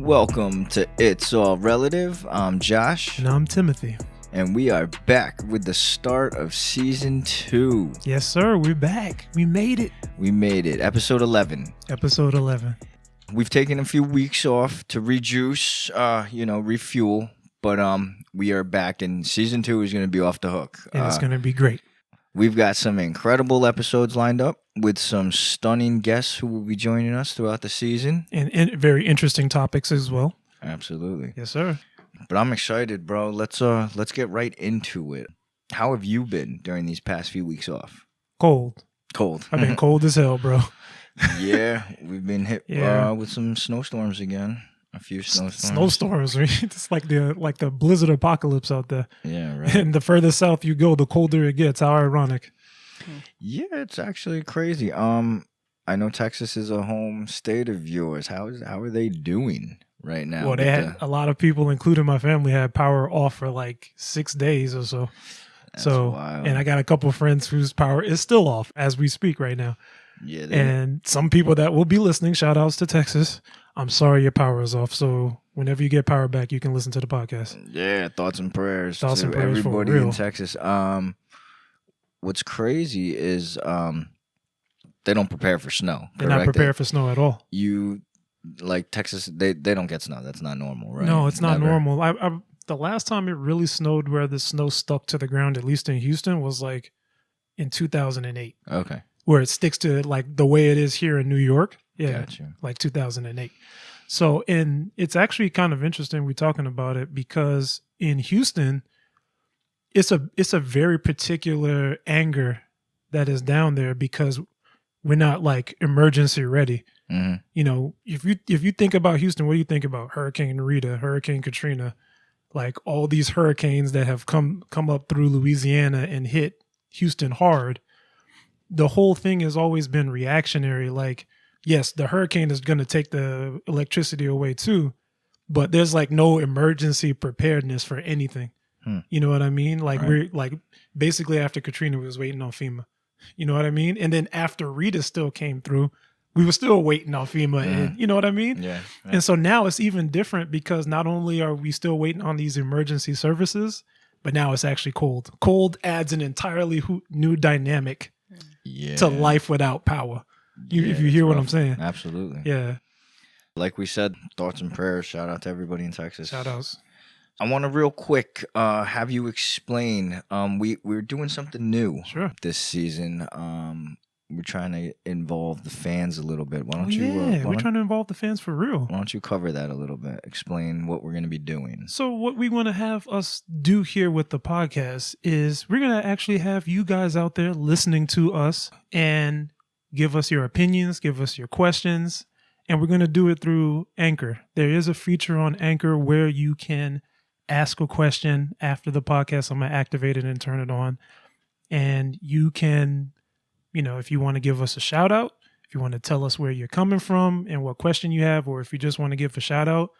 Welcome to It's All Relative. I'm Josh. And I'm Timothy. And we are back with the start of Season 2. Yes, sir. We're back. We made it. We made it. Episode 11. Episode 11. We've taken a few weeks off to rejuice, refuel. But we are back, and Season 2 is going to be off the hook. And it's going to be great. We've got some incredible episodes lined up with some stunning guests who will be joining us throughout the season. And very interesting topics as well. Absolutely. Yes, sir. But I'm excited, bro. Let's get right into it. How have you been during these past few weeks off? Cold. Cold. I've been cold as hell, bro. Yeah, we've been hit with some snowstorms again. A few snowstorms. It's like the blizzard apocalypse out there. Yeah, right. And the further south you go, the colder it gets. How ironic. Yeah, it's actually crazy. I know Texas is a home state of yours. How are they doing right now? Well, they had a lot of people, including my family, had power off for like 6 days or so. That's wild. And I got a couple of friends whose power is still off as we speak right now. Yeah, and some people that will be listening, shout outs to Texas. I'm sorry your power is off. So whenever you get power back, you can listen to the podcast. Yeah, thoughts and prayers to everybody for real. In Texas. What's crazy is they don't prepare for snow. They're not prepared for snow at all. Like Texas, they don't get snow. That's not normal, right? No, it's not normal. The last time it really snowed where the snow stuck to the ground, at least in Houston, was like in 2008. Okay. Where it sticks to like the way it is here in New York. Yeah, gotcha. Like 2008. So, and it's actually kind of interesting we're talking about it because in Houston, it's a very particular anger that is down there because we're not like emergency ready. Mm-hmm. You know, if you think about Houston, what do you think about? Hurricane Rita, Hurricane Katrina, like all these hurricanes that have come up through Louisiana and hit Houston hard. The whole thing has always been reactionary. Like, yes, the hurricane is going to take the electricity away too, but there's like no emergency preparedness for anything. You know what I mean? Like we're like basically after Katrina, we was waiting on FEMA. You know what I mean? And then after Rita still came through, we were still waiting on FEMA. And you know what I mean? Yeah. And so now it's even different because not only are we still waiting on these emergency services, but now it's actually cold. Cold adds an entirely new dynamic to life without power. If you hear what I'm saying. Absolutely. Yeah. Like we said, thoughts and prayers. Shout out to everybody in Texas. Shout outs. I want to real quick have you explain. We're doing something new this season. We're trying to involve the fans a little bit. Why don't you? We're trying to involve the fans for real. Why don't you cover that a little bit? Explain what we're going to be doing. So what we want to have us do here with the podcast is we're going to actually have you guys out there listening to us and give us your opinions, give us your questions, and we're going to do it through Anchor. There is a feature on Anchor where you can ask a question after the podcast. I'm going to activate it and turn it on. And you can, if you want to give us a shout out, if you want to tell us where you're coming from and what question you have, or if you just want to give a shout out,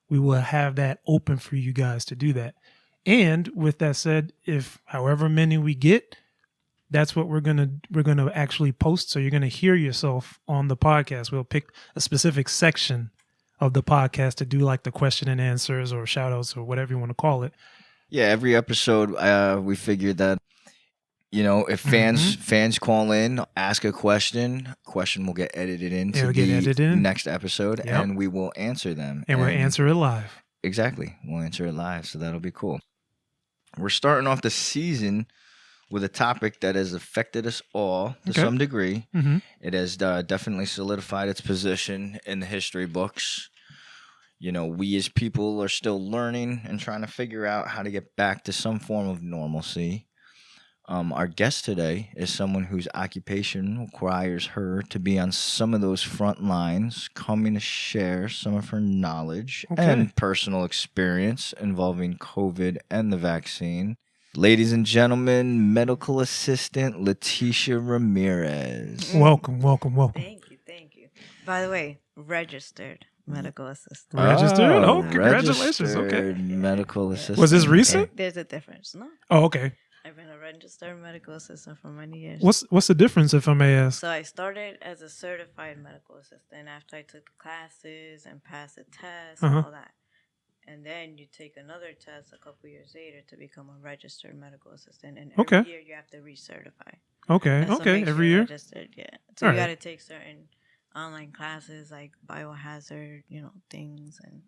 we will have that open for you guys to do that. And with that said, if however many we get, that's what we're gonna actually post. So you're gonna hear yourself on the podcast. We'll pick a specific section of the podcast to do like the question and answers or shout outs or whatever you want to call it. Yeah, every episode we figured that if fans call in, ask a question will get edited into the next episode, and we will answer them. And we'll answer it live. Exactly, we'll answer it live, so that'll be cool. We're starting off the season with a topic that has affected us all to some degree. Mm-hmm. It has definitely solidified its position in the history books. We as people are still learning and trying to figure out how to get back to some form of normalcy. Our guest today is someone whose occupation requires her to be on some of those front lines, coming to share some of her knowledge and personal experience involving COVID and the vaccine. Ladies and gentlemen, medical assistant Leticia Ramirez. Welcome. Thank you. By the way, registered medical assistant. Registered? Oh, congratulations. Registered medical assistant. Was this recent? There's a difference, no? Oh, okay. I've been a registered medical assistant for many years. What's the difference, if I may ask? So I started as a certified medical assistant after I took the classes and passed the test and all that. And then you take another test a couple years later to become a registered medical assistant. And every year you have to recertify. Okay. Every year? Registered, yeah. So you got to take certain online classes like biohazard, things. And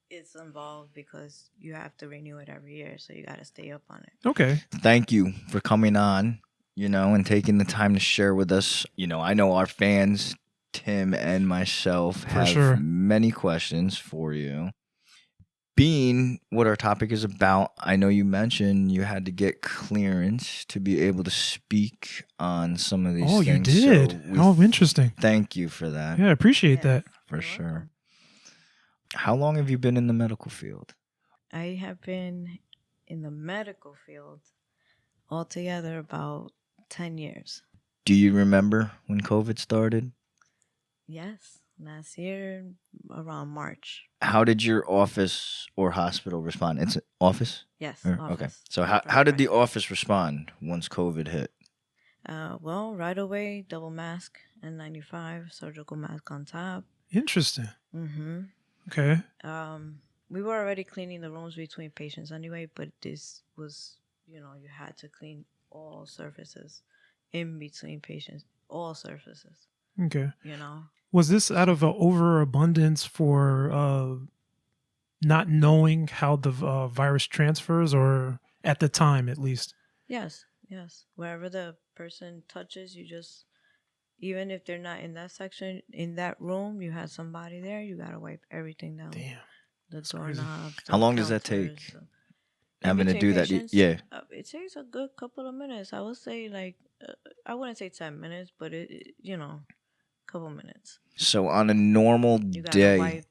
it's involved because you have to renew it every year. So you got to stay up on it. Okay. Thank you for coming on, and taking the time to share with us. I know our fans, Tim and myself, have many questions for you. Being what our topic is about, I know you mentioned you had to get clearance to be able to speak on some of these things. Oh, you did? So interesting. Thank you for that. Yeah, I appreciate that. For sure. How long have you been in the medical field? I have been in the medical field altogether about 10 years. Do you remember when COVID started? Yes, last year around March. How did your office or hospital respond? It's office? Yes, office. Okay. So how did the office respond once COVID hit? Well, right away, double mask, N95, surgical mask on top. Interesting. Mm-hmm. Okay. We were already cleaning the rooms between patients anyway, but this was, you had to clean all surfaces in between patients, all surfaces. Okay. Was this out of an overabundance for not knowing how the virus transfers, or at the time at least? Yes. Wherever the person touches, you just, even if they're not in that section, in that room, you had somebody there, you got to wipe everything down. Damn. The doorknobs. How long does that take? Having to do patients, that? Yeah. It takes a good couple of minutes. I would say I wouldn't say 10 minutes, but couple minutes. So on a normal you gotta day, wipe,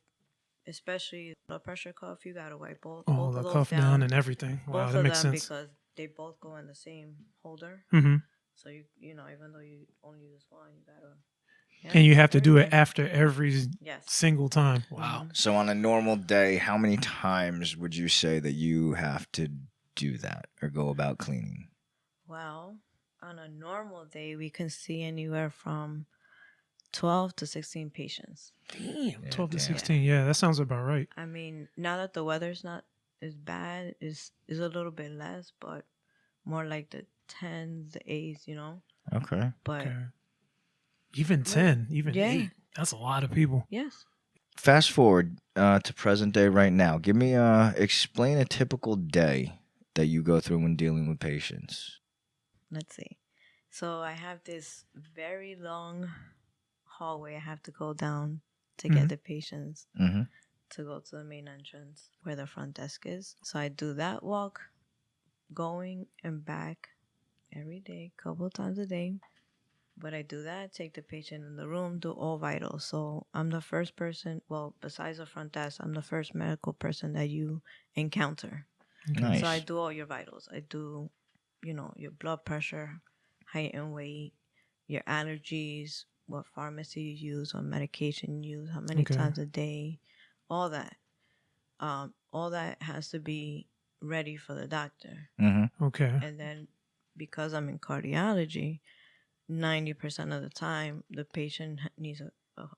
especially blood pressure cuff, you gotta wipe both the of those cuff down and everything. Wow, both that of makes them sense. because they both go in the same holder. Mm-hmm. So even though you only use one, you gotta. And you have to do it after every single time. Wow. Mm-hmm. So on a normal day, how many times would you say that you have to do that or go about cleaning? Well, on a normal day, we can see anywhere from 12 to 16 patients. Damn, 12 to 16. Yeah, that sounds about right. I mean, now that the weather's not as bad, is a little bit less, but more like the 10s, the 8s, Okay. But even 10, even 8. That's a lot of people. Yes. Fast forward to present day right now. Give me explain a typical day that you go through when dealing with patients. Let's see. So I have this very long hallway I have to go down to get the patients to go to the main entrance where the front desk is. So I do that walk going and back every day, couple times a day. But I do that, take the patient in the room, do all vitals. So I'm the first person, well, besides the front desk, I'm the first medical person that you encounter. Nice. So I do all your vitals. I do, your blood pressure, height and weight, your allergies, what pharmacy you use, what medication you use, how many times a day, all that. All that has to be ready for the doctor. Mm-hmm. Okay. And then because I'm in cardiology, 90% of the time, the patient needs a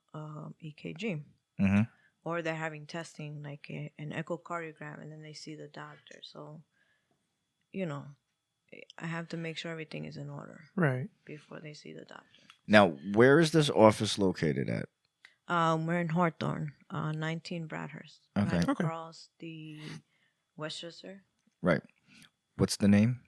EKG. Mm-hmm. Or they're having testing like an echocardiogram, and then they see the doctor. So, I have to make sure everything is in order. Right. Before they see the doctor. Now, where is this office located at? We're in Hawthorne, 19 Bradhurst. Okay. Right across the Westchester. Right. What's the name?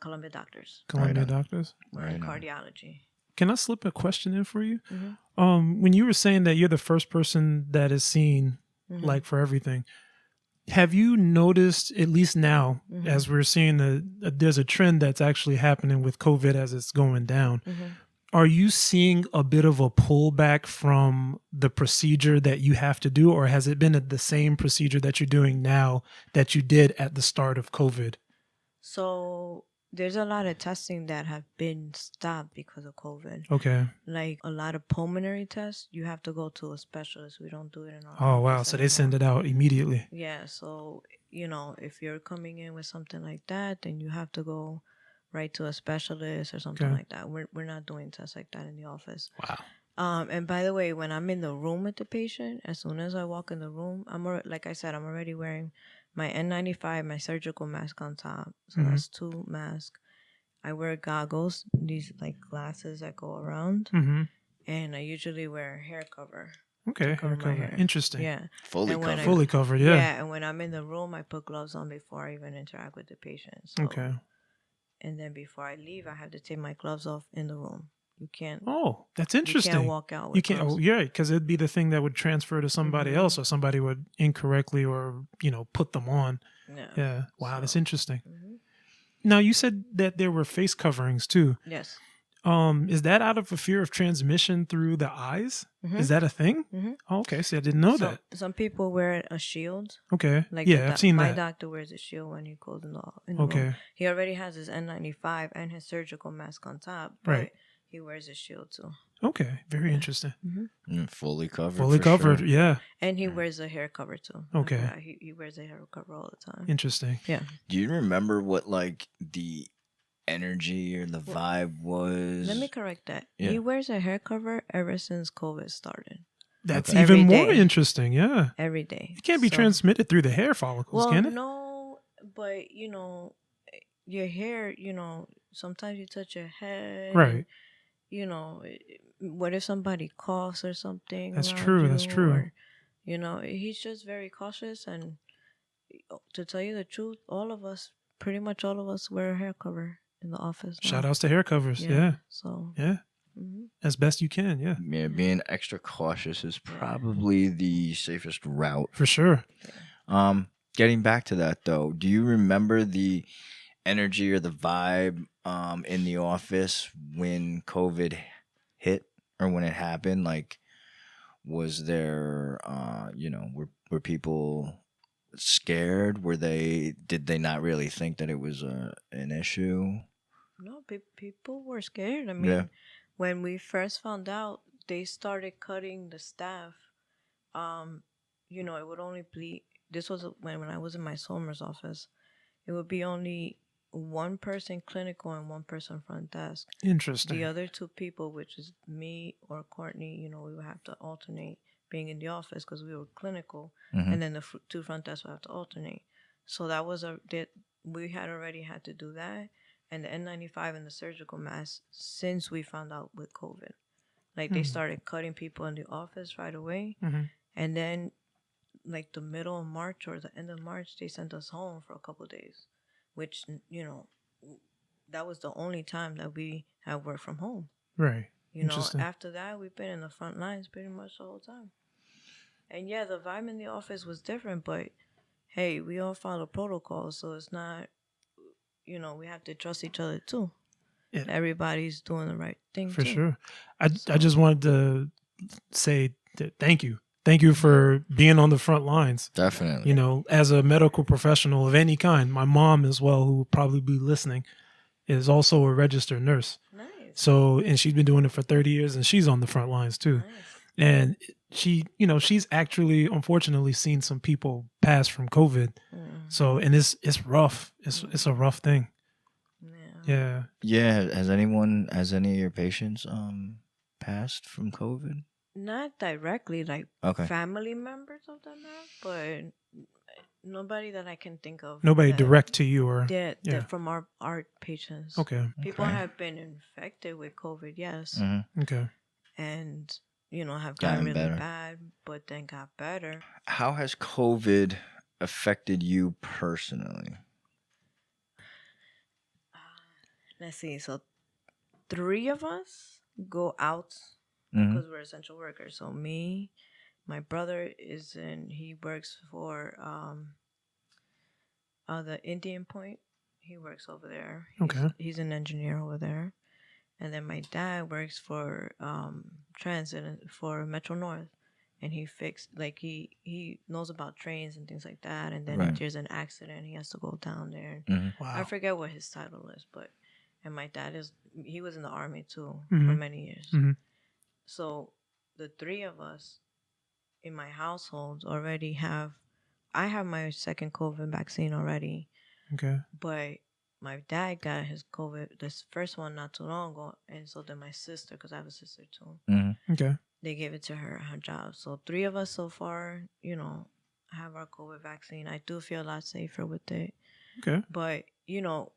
Columbia Doctors. Columbia Doctors. We're in cardiology. Can I slip a question in for you? Mm-hmm. When you were saying that you're the first person that is seen, like for everything, have you noticed, at least now, as we're seeing there's a trend that's actually happening with COVID as it's going down? Are you seeing a bit of a pullback from the procedure that you have to do, or has it been the same procedure that you're doing now that you did at the start of COVID? So there's a lot of testing that have been stopped because of COVID. Okay. Like a lot of pulmonary tests, you have to go to a specialist. We don't do it in our Oh, wow. office So anymore. they send it out immediately. Yeah. So if you're coming in with something like that, then you have to go right to a specialist or something Okay. like that. We're not doing tests like that in the office. Wow. And by the way, when I'm in the room with the patient, as soon as I walk in the room, like I said, I'm already wearing my N95, my surgical mask on top. So that's 2 masks. I wear goggles, these like glasses that go around, and I usually wear a hair cover. Okay, hair cover. Interesting. Yeah. Fully And when covered. Fully covered, yeah. Yeah, and when I'm in the room, I put gloves on before I even interact with the patient. So, Okay. and then before I leave, I have to take my gloves off in the room. You can't. Oh, that's interesting. You can't walk out with You can't. gloves. Oh, yeah, because it'd be the thing that would transfer to somebody else, or somebody would incorrectly or put them on. Yeah. Yeah. Wow, that's So, interesting. Now you said that there were face coverings too. yes. Is that out of a fear of transmission through the eyes? Is that a thing? Oh, okay, so I didn't know that. Some people wear a shield. Okay. Like yeah, I've seen my that. doctor wears a shield when he goes in the Okay. room. He already has his N95 and his surgical mask on top, but Right. he wears a shield too. Okay, very interesting. Fully covered. Fully for covered, sure. yeah. And he wears a hair cover too. Okay. He wears a hair cover all the time. Interesting. Yeah. Do you remember what like the energy or the vibe was? Let me correct that. Yeah. He wears a hair cover ever since COVID started. That's Okay. even Every more day. interesting, yeah. Every day. It can't be transmitted through the hair follicles, Well, can it? no, but your hair, sometimes you touch your head. Right. And, what if somebody coughs or something? That's around true, that's you, true. Or, he's just very cautious. And to tell you the truth, pretty much all of us wear a hair cover in the office now. Shout outs to hair covers, yeah. So. Yeah. As best you can, yeah. Yeah, being extra cautious is probably the safest route. For sure. Getting back to that though, do you remember the energy or the vibe in the office when COVID hit or when it happened? Like, was there, were people scared? Did they not really think that it was an issue? No, people were scared. I mean, when we first found out, they started cutting the staff. It would only be, this was when I was in my Somers office, it would be only one person clinical and one person front desk. Interesting. The other 2 people, which is me or Courtney, we would have to alternate being in the office because we were clinical, and then the 2 front desks would have to alternate. So that was we had already had to do that, and the N95 and the surgical mask since we found out with COVID. Like they started cutting people in the office right away, and then like the middle of March or the end of March, they sent us home for a couple of days, which that was the only time that we had work from home. Right. After that, we've been in the front lines pretty much the whole time. And yeah, the vibe in the office was different, but hey, we all follow protocols, so it's not, we have to trust each other too. Yeah. Everybody's doing the right thing for too. sure. I just wanted to say that thank you. Thank you for being on the front lines. Definitely. As a medical professional of any kind, my mom as well, who will probably be listening, is also a registered nurse. Nice. So, and she's been doing it for 30 years and she's on the front lines too. Nice. And she's actually, unfortunately, seen some people pass from COVID. So, and it's rough. It's a rough thing. Yeah. Yeah. Has any of your patients passed from COVID? Not directly, like family members of them have, but nobody that I can think of. Nobody direct to you or that from our patients. Okay. People have been infected with COVID, yes. Okay. And have gotten really bad, but then got better. How has COVID affected you personally? Let's see. So 3 of us go out because we're essential workers. So me, my brother he works for the Indian Point. He works over there. He's an engineer over there. And then my dad works for transit for Metro North. And he he knows about trains and things like that. And then if there's an accident, he has to go down there. Wow. I forget what his title is, and my dad he was in the Army too for many years. So the 3 of us in my household already have I have my second COVID vaccine already, Okay. but my dad got his COVID, this first one not too long ago, and so did my sister, because I have a sister too. Mm-hmm. Okay. They gave it to her at her job. So 3 of us so far, you know, have our COVID vaccine. I do feel a lot safer with it. Okay. But, you know,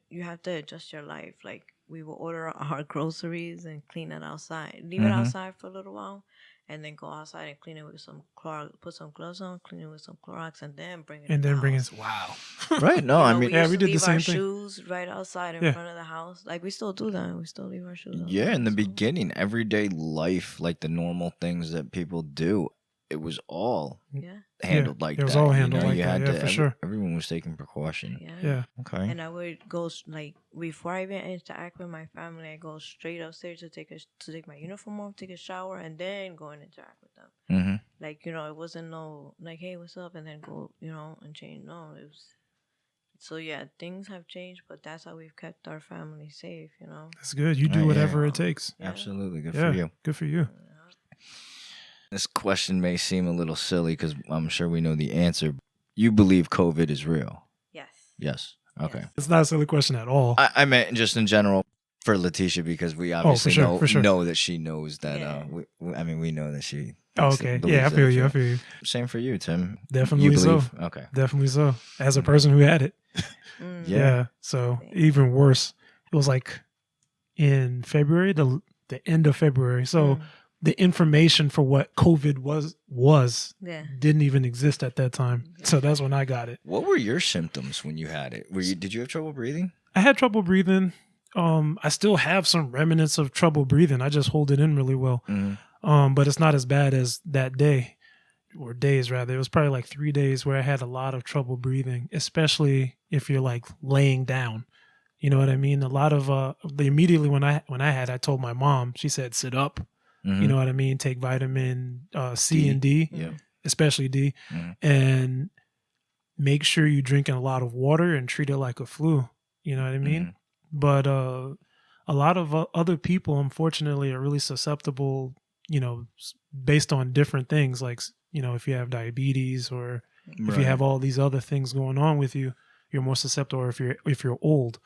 you have to adjust your life. Like, we will order our groceries and clean it outside. Leave it outside for a little while, and then go outside and clean it with some Clorox. Put some gloves on, clean it with some Clorox, and then bring it in the house. Wow. Right. No, You I know, mean, we used we to did the leave same our thing. shoes right outside in front of the house. Like, we still do that. We still leave our shoes outside. yeah, in the so. beginning, everyday life, like the normal things that people do, it was all Yeah. handled like that. It was all handled like you that. had Yeah, to, for sure. Everyone was taking precaution. Yeah. Yeah. Okay. And I would go like before I even interact with my family, I go straight upstairs to take my uniform off, take a shower, and then go and interact with them. Mm-hmm. Like, you know, it wasn't no like, hey, what's up, and then go, you know, and change. No, it was. So yeah, things have changed, but that's how we've kept our family safe. You know. That's good. You do Right, whatever yeah. it takes. Yeah. Absolutely. Good Yeah. for you. Good for you. This question may seem a little silly because I'm sure we know the answer. You believe COVID is real? Yes. Yes. Okay. Yes. It's not a silly question at all. I meant just in general for Leticia because we obviously for sure. know that she knows that. Yeah. We know that she. Okay. believes Yeah, I that feel it's you. I real. feel you. Same for you, Tim. Definitely You so. believe? Okay. Definitely so. As a person who had it. Yeah. Yeah. So even worse. It was like in February, the end of February. So the information for what COVID was Yeah. didn't even exist at that time. So that's when I got it. What were your symptoms when you had it? Did you have trouble breathing? I had trouble breathing. I still have some remnants of trouble breathing. I just hold it in really well. Mm-hmm. But it's not as bad as that day, or days rather. It was probably like 3 days where I had a lot of trouble breathing, especially if you're like laying down. You know what I mean? A lot of immediately when I had, I told my mom. She said, "Sit up." Mm-hmm. You know what I mean? Take vitamin C and D, Yeah. especially D, Mm-hmm. and make sure you're drinking a lot of water and treat it like a flu. You know what I mean? Mm-hmm. But a lot of other people, unfortunately, are really susceptible, you know, based on different things. Like, you know, if you have diabetes or if you have all these other things going on with you, you're more susceptible, or if you're old.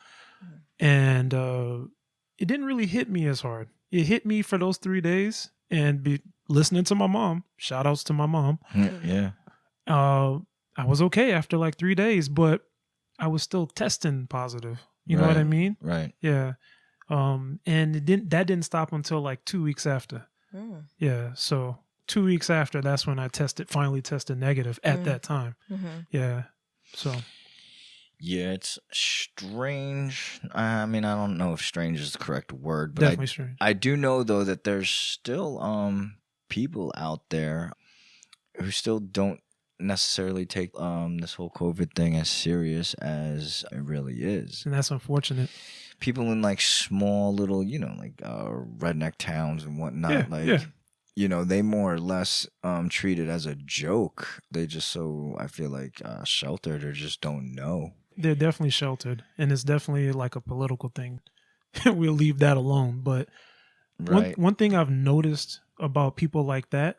And it didn't really hit me as hard. It hit me for those 3 days, and listening to my mom. Shout outs to my mom. Yeah. I was okay after like 3 days, but I was still testing positive. You know what I mean? Right. Yeah. And that didn't stop until like 2 weeks after. Yeah. So 2 weeks after, that's when I finally tested negative at that time. Yeah. So. Yeah, it's strange. I mean, I don't know if strange is the correct word, but Definitely strange. I do know though that there's still people out there who still don't necessarily take this whole COVID thing as serious as it really is. And that's unfortunate. People in like small little, you know, like redneck towns and whatnot, you know, they more or less treat it as a joke. They just I feel like sheltered or just don't know. They're definitely sheltered, and it's definitely like a political thing. We'll leave that alone. But one thing I've noticed about people like that,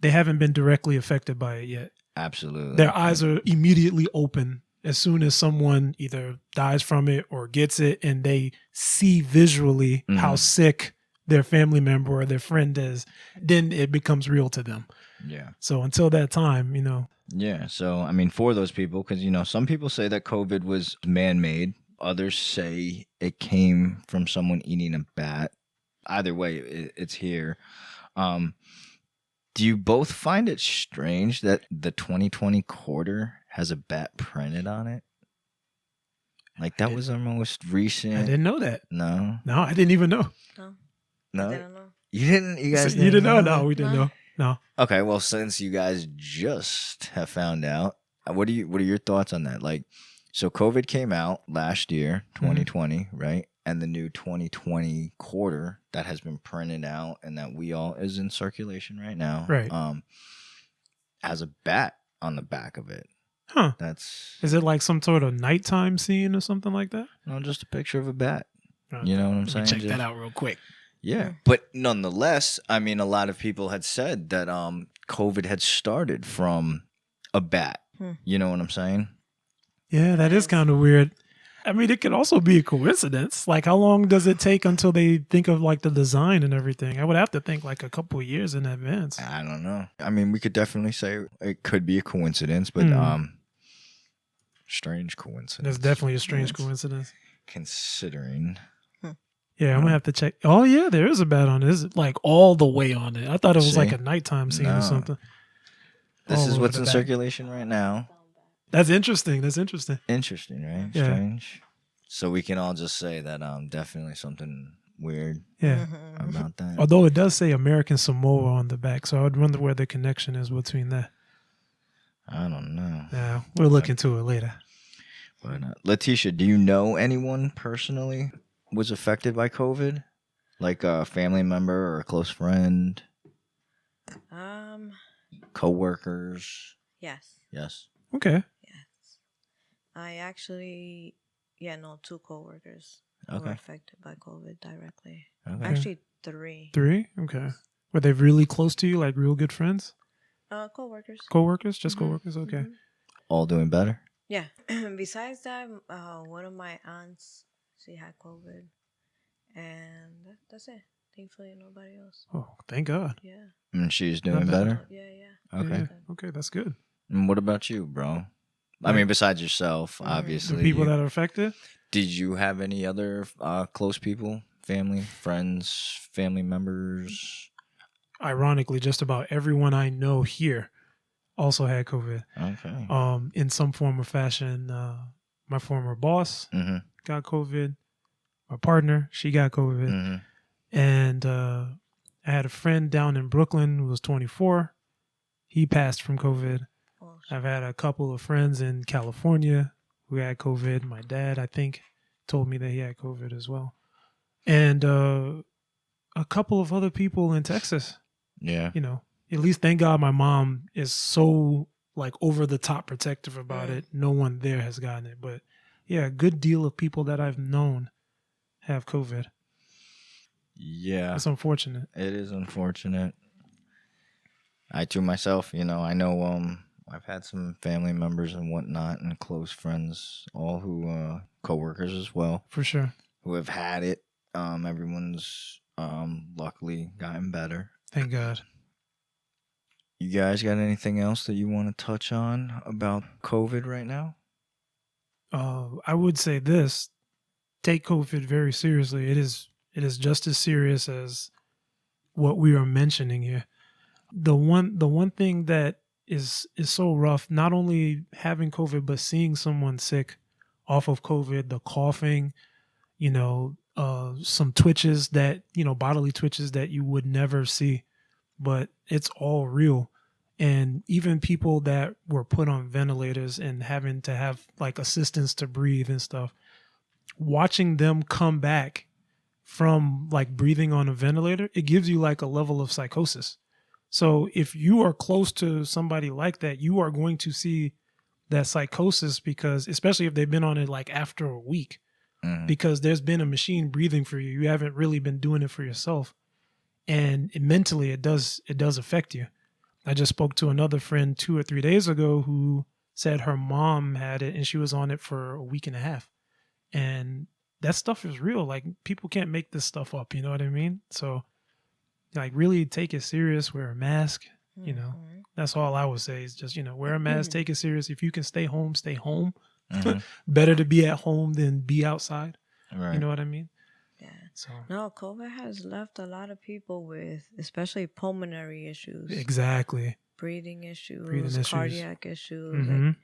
they haven't been directly affected by it yet. Absolutely. Their eyes are immediately open as soon as someone either dies from it or gets it, and they see visually how sick their family member or their friend is, then it becomes real to them. Yeah. So until that time, you know. Yeah. So, I mean, for those people, because, you know, some people say that COVID was man-made. Others say it came from someone eating a bat. Either way, it's here. Do you both find it strange that the 2020 quarter has a bat printed on it? Like, that was our most recent. I didn't know that. No, I didn't even know. no. I didn't know. You didn't. You guys. You didn't know? that? No, we didn't know. No. Okay, well, since you guys just have found out, what are your thoughts on that? Like, so COVID came out last year, 2020, right? And the new 2020 quarter that has been printed out and that is in circulation right now, right? Has a bat on the back of it. Huh? Is it like some sort of nighttime scene or something like that? No, just a picture of a bat. You know what I'm saying? Check that out real quick. Yeah, but nonetheless, I mean, a lot of people had said that COVID had started from a bat. You know what I'm saying? Yeah, that is kind of weird. I mean, it could also be a coincidence. Like, how long does it take until they think of like the design and everything? I would have to think like a couple of years in advance. I don't know. I mean, we could definitely say it could be a coincidence, but strange coincidence. That's definitely a strange coincidence. Considering. Yeah, I'm gonna have to check. Oh yeah, there is a bat on it. It's like all the way on it. I thought it was like a nighttime scene or something. This is what's in circulation right now. That's interesting. Interesting, right? Yeah. Strange. So we can all just say that definitely something weird about that. Although it does say American Samoa on the back, so I would wonder where the connection is between that. I don't know. Yeah, we'll look into it later. But Leticia, do you know anyone personally was affected by COVID? Like a family member or a close friend? Co-workers? Yes. Yes. Okay. Yes. I actually, two coworkers were affected by COVID directly. Okay. Actually, 3. 3? Okay. Were they really close to you, like real good friends? Coworkers. Coworkers? Just coworkers? Okay. All doing better? Yeah. Besides that, one of my aunts, she had COVID. And that's it. Thankfully, nobody else. Oh, thank God. Yeah. And she's doing better? Yeah. Okay. Yeah. Okay, that's good. And what about you, bro? I mean, besides yourself, obviously. The people that are affected? Did you have any other close people, family, friends, family members? Ironically, just about everyone I know here also had COVID. Okay. In some form or fashion. My former boss got COVID. My partner, she got COVID. And I had a friend down in Brooklyn who was 24. He passed from COVID. I've had a couple of friends in California who had COVID. My dad, I think, told me that he had COVID as well. And a couple of other people in Texas. Yeah. You know, at least thank God my mom is so like over the top protective about it. No one there has gotten it. But yeah, a good deal of people that I've known have COVID. Yeah. It's unfortunate. It is unfortunate. I too myself, I know I've had some family members and whatnot and close friends, all who coworkers as well. For sure. Who have had it. Everyone's luckily gotten better. Thank God. You guys got anything else that you want to touch on about COVID right now? I would say this. Take COVID very seriously. It is just as serious as what we are mentioning here. The one thing that is so rough, not only having COVID, but seeing someone sick off of COVID, the coughing, some twitches that, bodily twitches that you would never see, but it's all real. And even people that were put on ventilators and having to have like assistance to breathe and stuff, watching them come back from like breathing on a ventilator, it gives you like a level of psychosis. So if you are close to somebody like that, you are going to see that psychosis because, especially if they've been on it like after a week, because there's been a machine breathing for you. You haven't really been doing it for yourself. And mentally it does affect you. I just spoke to another friend 2 or 3 days ago who said her mom had it and she was on it for a week and a half. And that stuff is real. Like people can't make this stuff up. You know what I mean? So like really take it serious, wear a mask, that's all I would say is just, wear a mask, take it serious. If you can stay home, stay home. Better to be at home than be outside. Right. You know what I mean? Yeah. So no, COVID has left a lot of people with especially pulmonary issues. Exactly. Breathing issues, cardiac issues. Like,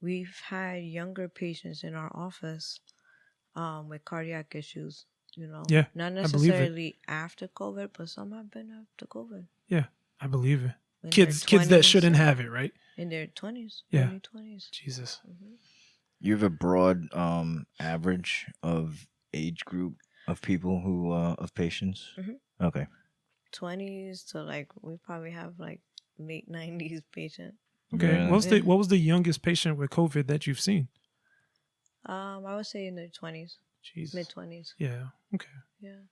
we've had younger patients in our office with cardiac issues, Yeah, not necessarily after COVID, but some have been after COVID. Yeah, I believe it. Kids that shouldn't have it, right? In their 20s, yeah. early 20s. Jesus. You have a broad average of age group of people who of patients. Okay. 20s to like we probably have like late 90s patient. Okay. Yeah. What was the youngest patient with COVID that you've seen? I would say in their 20s. Jesus. Mid-20s. Yeah. Okay. Yeah.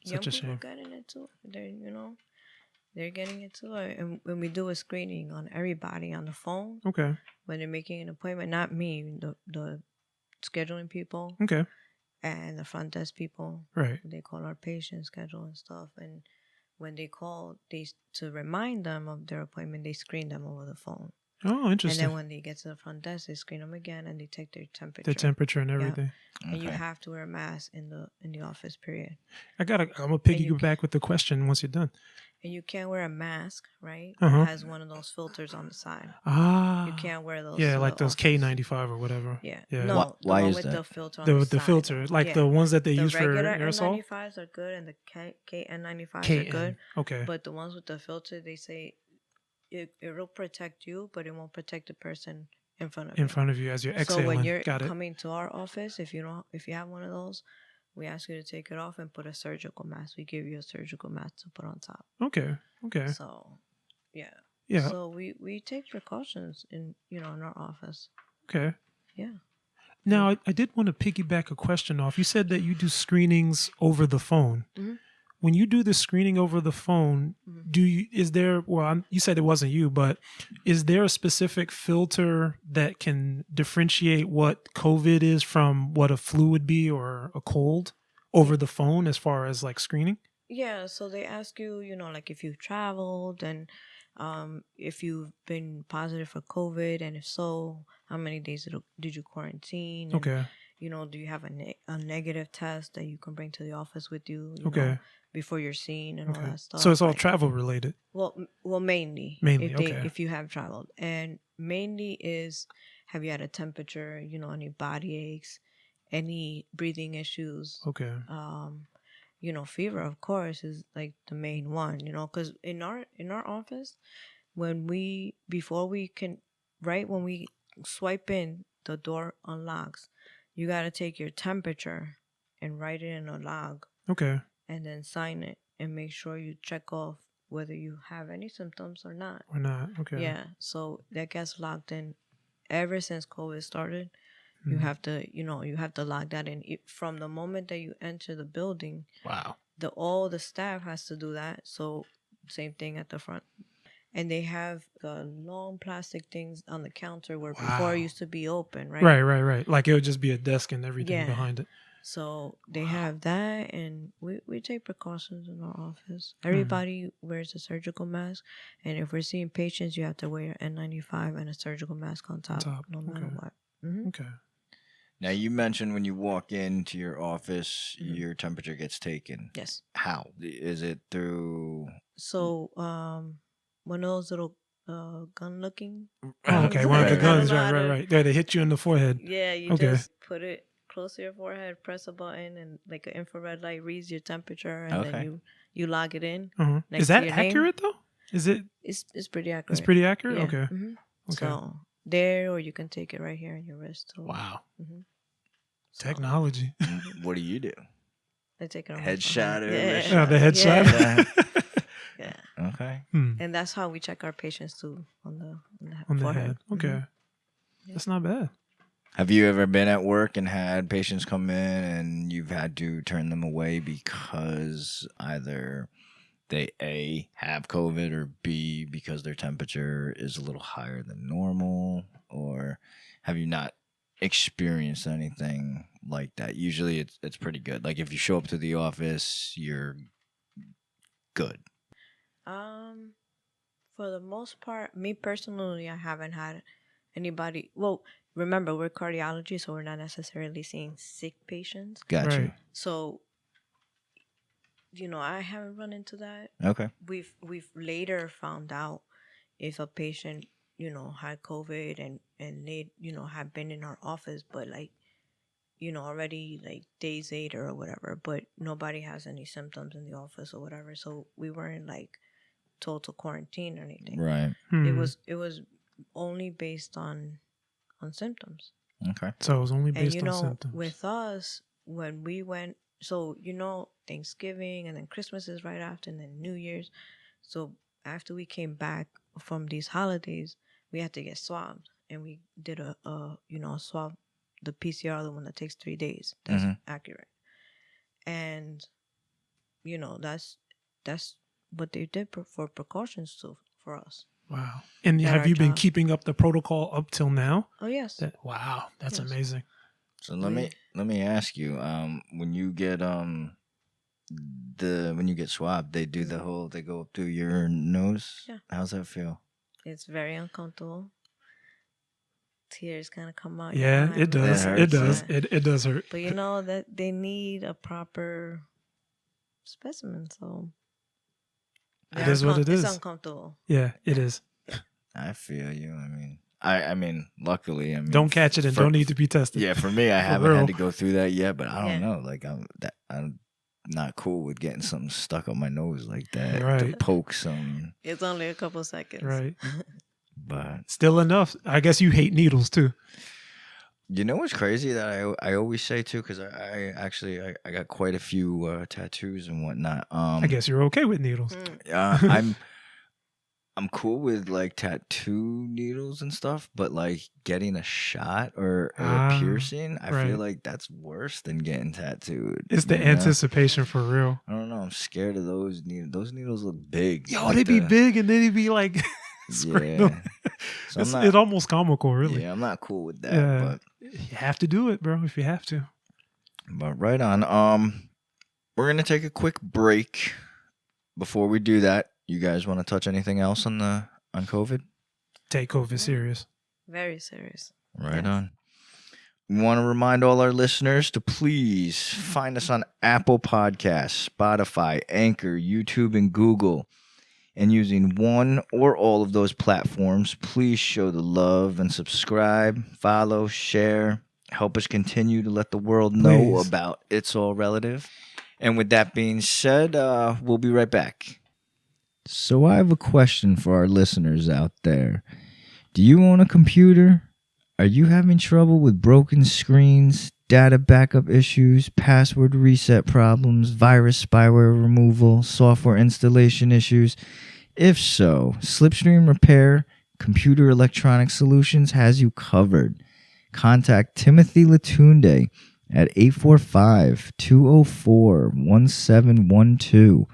Such a shame. Young people got in it too. They're, they're getting it too. And when we do a screening on everybody on the phone, Okay. when they're making an appointment, not me, the scheduling people Okay. and the front desk people, Right. they call our patient schedule and stuff. And when they call, to remind them of their appointment, they screen them over the phone. Oh, interesting. And then when they get to the front desk, they screen them again and they take their temperature. The temperature and Yeah. everything. And you have to wear a mask in the office period. I'm gonna piggyback with the question once you're done. And you can't wear a mask, right? Uh-huh. It has one of those filters on the side. Ah. You can't wear those. Yeah, like those K95 or whatever. Yeah. Yeah. No, Why the one is with that? the filter on the side. The filter, like the ones that they use for regular aerosol. N95s are good, and the KN95s KN. are good. Okay. But the ones with the filter, they say it will protect you, but it won't protect the person in front of you. In front of you as you're exhaling. So when you're Got it. coming to our office, if you have one of those, we ask you to take it off and put a surgical mask. We give you a surgical mask to put on top. Okay. Okay. So, yeah. Yeah. So we take precautions in our office. Okay. Yeah. Now I did want to piggyback a question off. You said that you do screenings over the phone. Mm-hmm. When you do the screening over the phone, you said it wasn't you, but is there a specific filter that can differentiate what COVID is from what a flu would be or a cold over the phone as far as like screening? Yeah, so they ask you, like if you've traveled and if you've been positive for COVID, and if so, how many days did you quarantine? And, Okay. do you have a negative test that you can bring to the office with you? Okay. Before you're seen and all that stuff. So it's all travel related. Well, mainly. Mainly, if you have traveled, and mainly is, have you had a temperature? Any body aches, any breathing issues? Okay. Fever, of course, is like the main one. Because in our office, when we swipe in, the door unlocks. You gotta take your temperature and write it in a log. Okay. And then sign it and make sure you check off whether you have any symptoms or not. Or not. Okay. Yeah. So that gets logged in ever since COVID started. You have to, log that in from the moment that you enter the building. Wow. All the staff has to do that. So same thing at the front. And they have the long plastic things on the counter where before it used to be open, right? Right. Like it would just be a desk and everything behind it. So they have that, and we take precautions in our office. Everybody wears a surgical mask, and if we're seeing patients, you have to wear an N95 and a surgical mask on top. No matter what. Mm-hmm. Okay. Now, you mentioned when you walk into your office, your temperature gets taken. Yes. How? Is it through... So, one of those little gun-looking... Oh, okay, one of the guns, right. Yeah, they hit you in the forehead. Yeah, you just put it close to your forehead, press a button, and like an infrared light reads your temperature, and then you log it in. Is that accurate though? Is it? It's pretty accurate. It's pretty accurate. Yeah. Okay. Mm-hmm. Okay. So there, or you can take it right here on your wrist too. Wow. Mm-hmm. Technology. What do you do? I take it on Headshot or Yeah, the headshot. Yeah. Okay. And that's how we check our patients too, on the forehead. Head. Okay. Mm-hmm. That's not bad. Have you ever been at work and had patients come in and you've had to turn them away because either they A, have COVID, or B, because their temperature is a little higher than normal? Or have you not experienced anything like that? Usually it's pretty good. Like if you show up to the office, you're good. For the most part, me personally, I haven't had anybody. Well, remember, we're cardiology, so we're not necessarily seeing sick patients. Gotcha. Right. So, I haven't run into that. Okay. We've later found out if a patient, had COVID and they, had been in our office, but like, already like days later or whatever, but nobody has any symptoms in the office or whatever. So we weren't like told to quarantine or anything. Right. It was only based on symptoms. Okay. So it was only based and, on symptoms. with us, when we went, so, Thanksgiving and then Christmas is right after, and then New Year's. So after we came back from these holidays, we had to get swabbed, and we did a swab, the PCR, the one that takes 3 days. That's accurate. And, that's what they did for precautions too for us. Wow. And At have our you been job. keeping up the protocol up till now? Oh yes. Wow, that's Yes. amazing. So let me ask you, when you get when you get swabbed, they do the whole, they go up through your nose. Yeah. How's that feel? It's very uncomfortable. Tears kind of come out. Yeah, your eye, it does. It It hurts, does. Yeah. It does hurt. But you know that they need a proper specimen, so It is what it is. It's uncomfortable. Yeah, it is. I feel you. I mean, luckily, Don't catch it and don't need to be tested. Yeah, for me, I haven't real. had to go through that yet, but I don't Yeah. know. Like, I'm not cool with getting something stuck up my nose like that to Right. poke some. It's only a couple seconds. Right. But Still enough. I guess you hate needles too. you know what's crazy that I always say too, because I actually I got quite a few tattoos and whatnot. I guess you're okay with needles. I'm cool with like tattoo needles and stuff, but like getting a shot or a piercing, I right. feel like that's worse than getting tattooed. It's the you know? anticipation for real. I don't know. I'm scared of those needles. Those needles look big. Yo, like they be big and then they be like, Yeah. So it's almost comical, really. Yeah, I'm not cool with that. Yeah. But You have to do it, bro, if you have to. But right on. We're gonna take a quick break. Before we do that, you guys want to touch anything else on COVID? Take COVID serious. Very serious. Right Yes. on. We want to remind all our listeners to please find us on Apple Podcasts, Spotify, Anchor, YouTube, and Google. And using one or all of those platforms, please show the love and subscribe, follow, share. Help us continue to let the world know Please. about It's All Relative. And with that being said, we'll be right back. So I have a question for our listeners out there. Do you own a computer? Are you having trouble with broken screens, data backup issues, password reset problems, virus spyware removal, software installation issues? If so, Slipstream Repair Computer Electronic Solutions has you covered. Contact Timothy Latunde at 845-204-1712.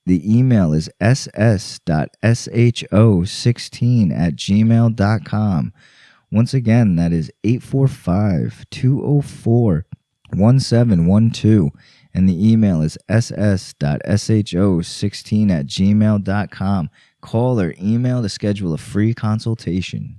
The email is ss.sho16@gmail.com. Once again, that is 845-204-1712. And the email is ss.sho16@gmail.com. Call or email to schedule a free consultation.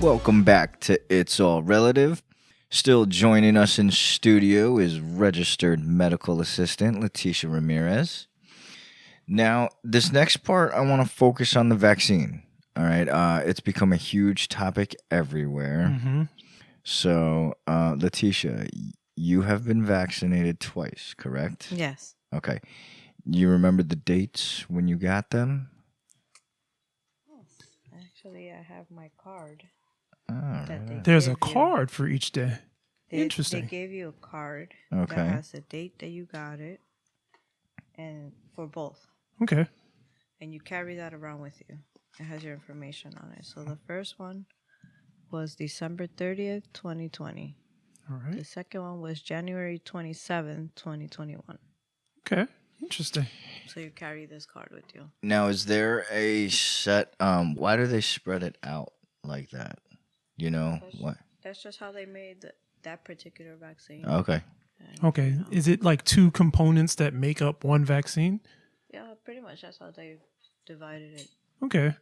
Welcome back to It's All Relative. Still joining us in studio is registered medical assistant Leticia Ramirez. Now, this next part, I want to focus on the vaccine. All right, it's become a huge topic everywhere. Mm-hmm. So, Leticia, you have been vaccinated twice, correct? Yes. Okay. You remember the dates when you got them? Actually, I have my card. Oh, That they There's a give you. card for each day. They Interesting. gave you a card Okay. that has the date that you got it, and for both, Okay. and you carry that around with you. It has your information on it. So the first one was December 30th, 2020. All The right. second one was January 27th, 2021. Okay. Interesting. So you carry this card with you. Now, is there a set? Why do they spread it out like that? You know what? That's just how they made that particular vaccine. Okay. And, Okay. you know, Is it like two components that make up one vaccine? yeah, pretty much that's how they divided it. Okay.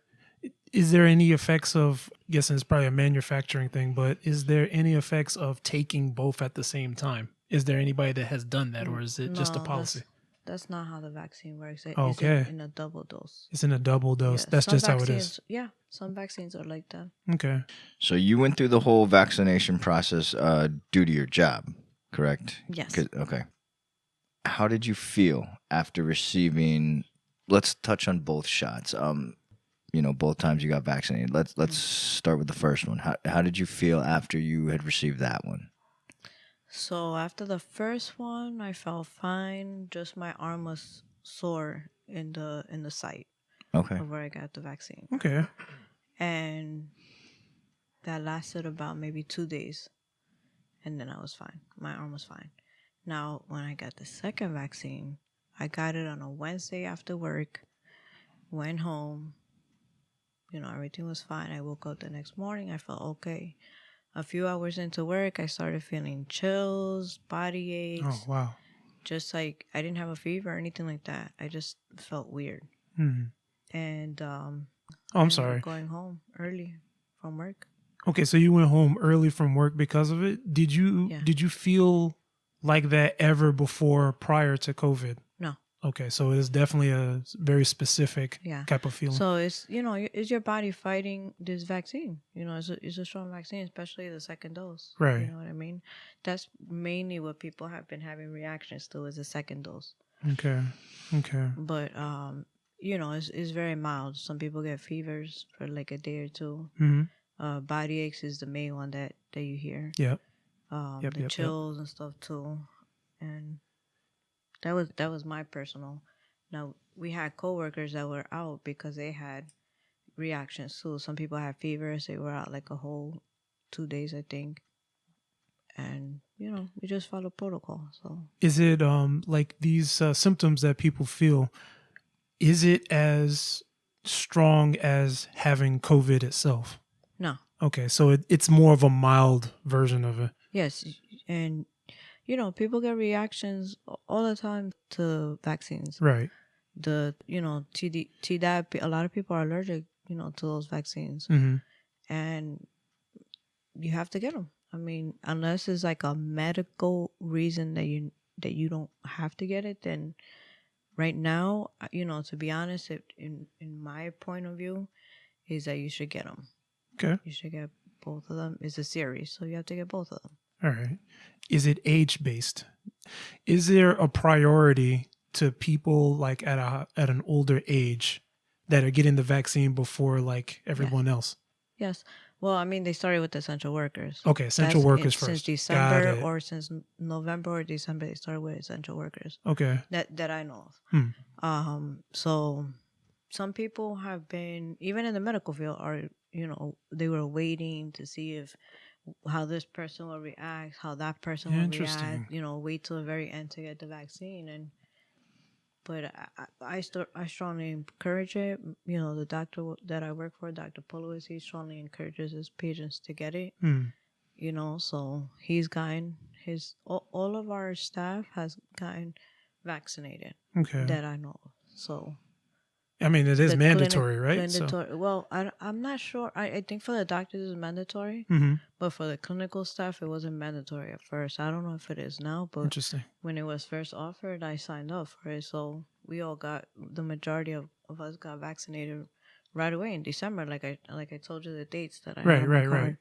Is there any effects of, guessing it's probably a manufacturing thing, but is there any effects of taking both at the same time? Is there anybody that has done that, or is it just a No, policy? That's not how the vaccine works. It's Okay. in a double dose. It's in a double dose. Yeah, That's some just how it is. vaccines- Yeah, some vaccines are like that. Okay. So you went through the whole vaccination process due to your job, correct? Yes. Okay. How did you feel after receiving? Let's touch on both shots. Both times you got vaccinated. Let's start with the first one. How did you feel after you had received that one? So after the first one, I felt fine. Just my arm was sore in the site Okay. of where I got the vaccine, Okay. and that lasted about maybe 2 days, and then I was fine. My arm was fine. Now, when I got the second vaccine, I got it on a Wednesday after work. Went home. Everything was fine. I woke up the next morning. I felt okay. A few hours into work, I started feeling chills, body Oh, aches. wow. Just like I didn't have a fever or anything like that. I just felt weird. And Oh, I I'm ended sorry. up going home early from work. Okay, so you went home early from work because of it. Did you Yeah. did you feel like that ever before prior to COVID? No. Okay, so it is definitely a very specific Yeah. type of feeling. So it's it's your body fighting this vaccine. It's a strong vaccine, especially the second dose. Right. You know what I mean? That's mainly what people have been having reactions to is the second dose. Okay. But it's very mild. Some people get fevers for like a day or two. Body aches is the main one that you hear. Yep. The chills and stuff too, and that was my personal. Now we had coworkers that were out because they had reactions too. Some people had fevers; they were out like a whole 2 days, I think. And we just follow protocol. So Is it like these symptoms that people feel? Is it as strong as having COVID itself? no. Okay, so it's more of a mild version of it. Yes, and people get reactions all the time to vaccines. Right. The Tdap, a lot of people are allergic to those vaccines, and you have to get them. I mean, unless it's like a medical reason that you don't have to get it, then right now, to be honest, in my point of view, is that you should get them. Okay. You should get both of them. It's a series, so you have to get both of them. All right. Is it age based? Is there a priority to people like at an older age that are getting the vaccine before like everyone else? Yes. Well, I mean, they started with essential workers. Okay, essential workers first. Since December or since November or December, they started with essential workers. Okay. That I know of. So some people have been, even in the medical field, are they were waiting to see how this person will react, how that person will react. Wait till the very end to get the vaccine. But I strongly encourage it. The doctor that I work for, Dr. Polois, he strongly encourages his patients to get it. So he's gotten all of our staff has gotten vaccinated. Okay. That I know. So I mean, it is mandatory, right? Mandatory. So. Well, I'm not sure. I think for the doctors it's mandatory, but for the clinical staff it wasn't mandatory at first. I don't know if it is now, but interesting. When it was first offered, I signed up for it. So we all the majority of us got vaccinated right away in December. Like I told you the dates that I had on my card. Right.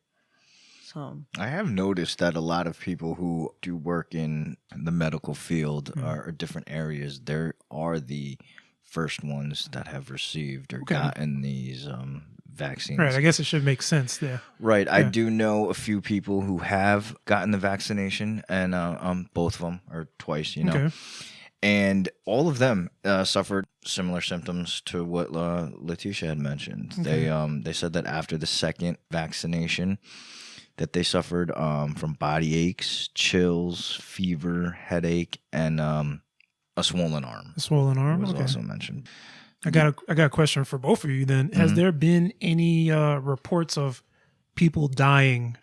So I have noticed that a lot of people who do work in the medical field or different areas, there are the first ones that have received or gotten these vaccines. Right, I guess it should make sense there. Right, yeah. I do know a few people who have gotten the vaccination, and both of them, or twice, and all of them suffered similar symptoms to what Leticia had mentioned. Okay. They said that after the second vaccination, that they suffered from body aches, chills, fever, headache, and a swollen arm. A swollen arm was also mentioned. I got a question for both of you then. Has there been any reports of people dying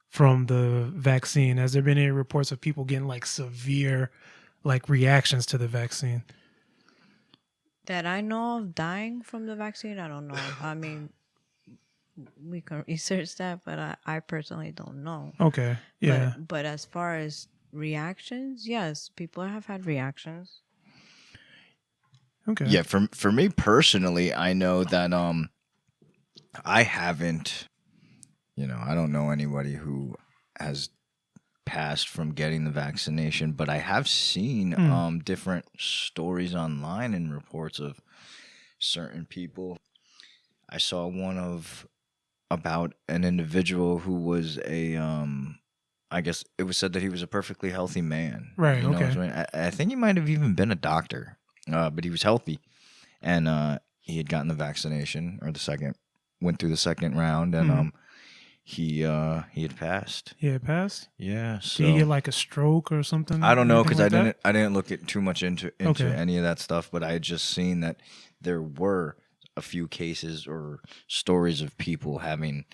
from the vaccine? Has there been any reports of people getting like severe like reactions to the vaccine? That I know of dying from the vaccine, I don't know. I mean, we can research that, but I personally don't know. Okay. Yeah. But as far as reactions, yes, people have had reactions. Okay. Yeah, for me personally, I know that I haven't, I don't know anybody who has passed from getting the vaccination, but I have seen different stories online and reports of certain people. I saw one of about an individual who was I guess it was said that he was a perfectly healthy man. Right. You know, Okay. so I think he might have even been a doctor, but he was healthy, and he had gotten the vaccination or went through the second round, and he had passed. Yeah, it passed. Yeah, Did he so get like a stroke or something? I don't know Anything because like that? I didn't look too much into Okay. any of that stuff, but I had just seen that there were a few cases or stories of people having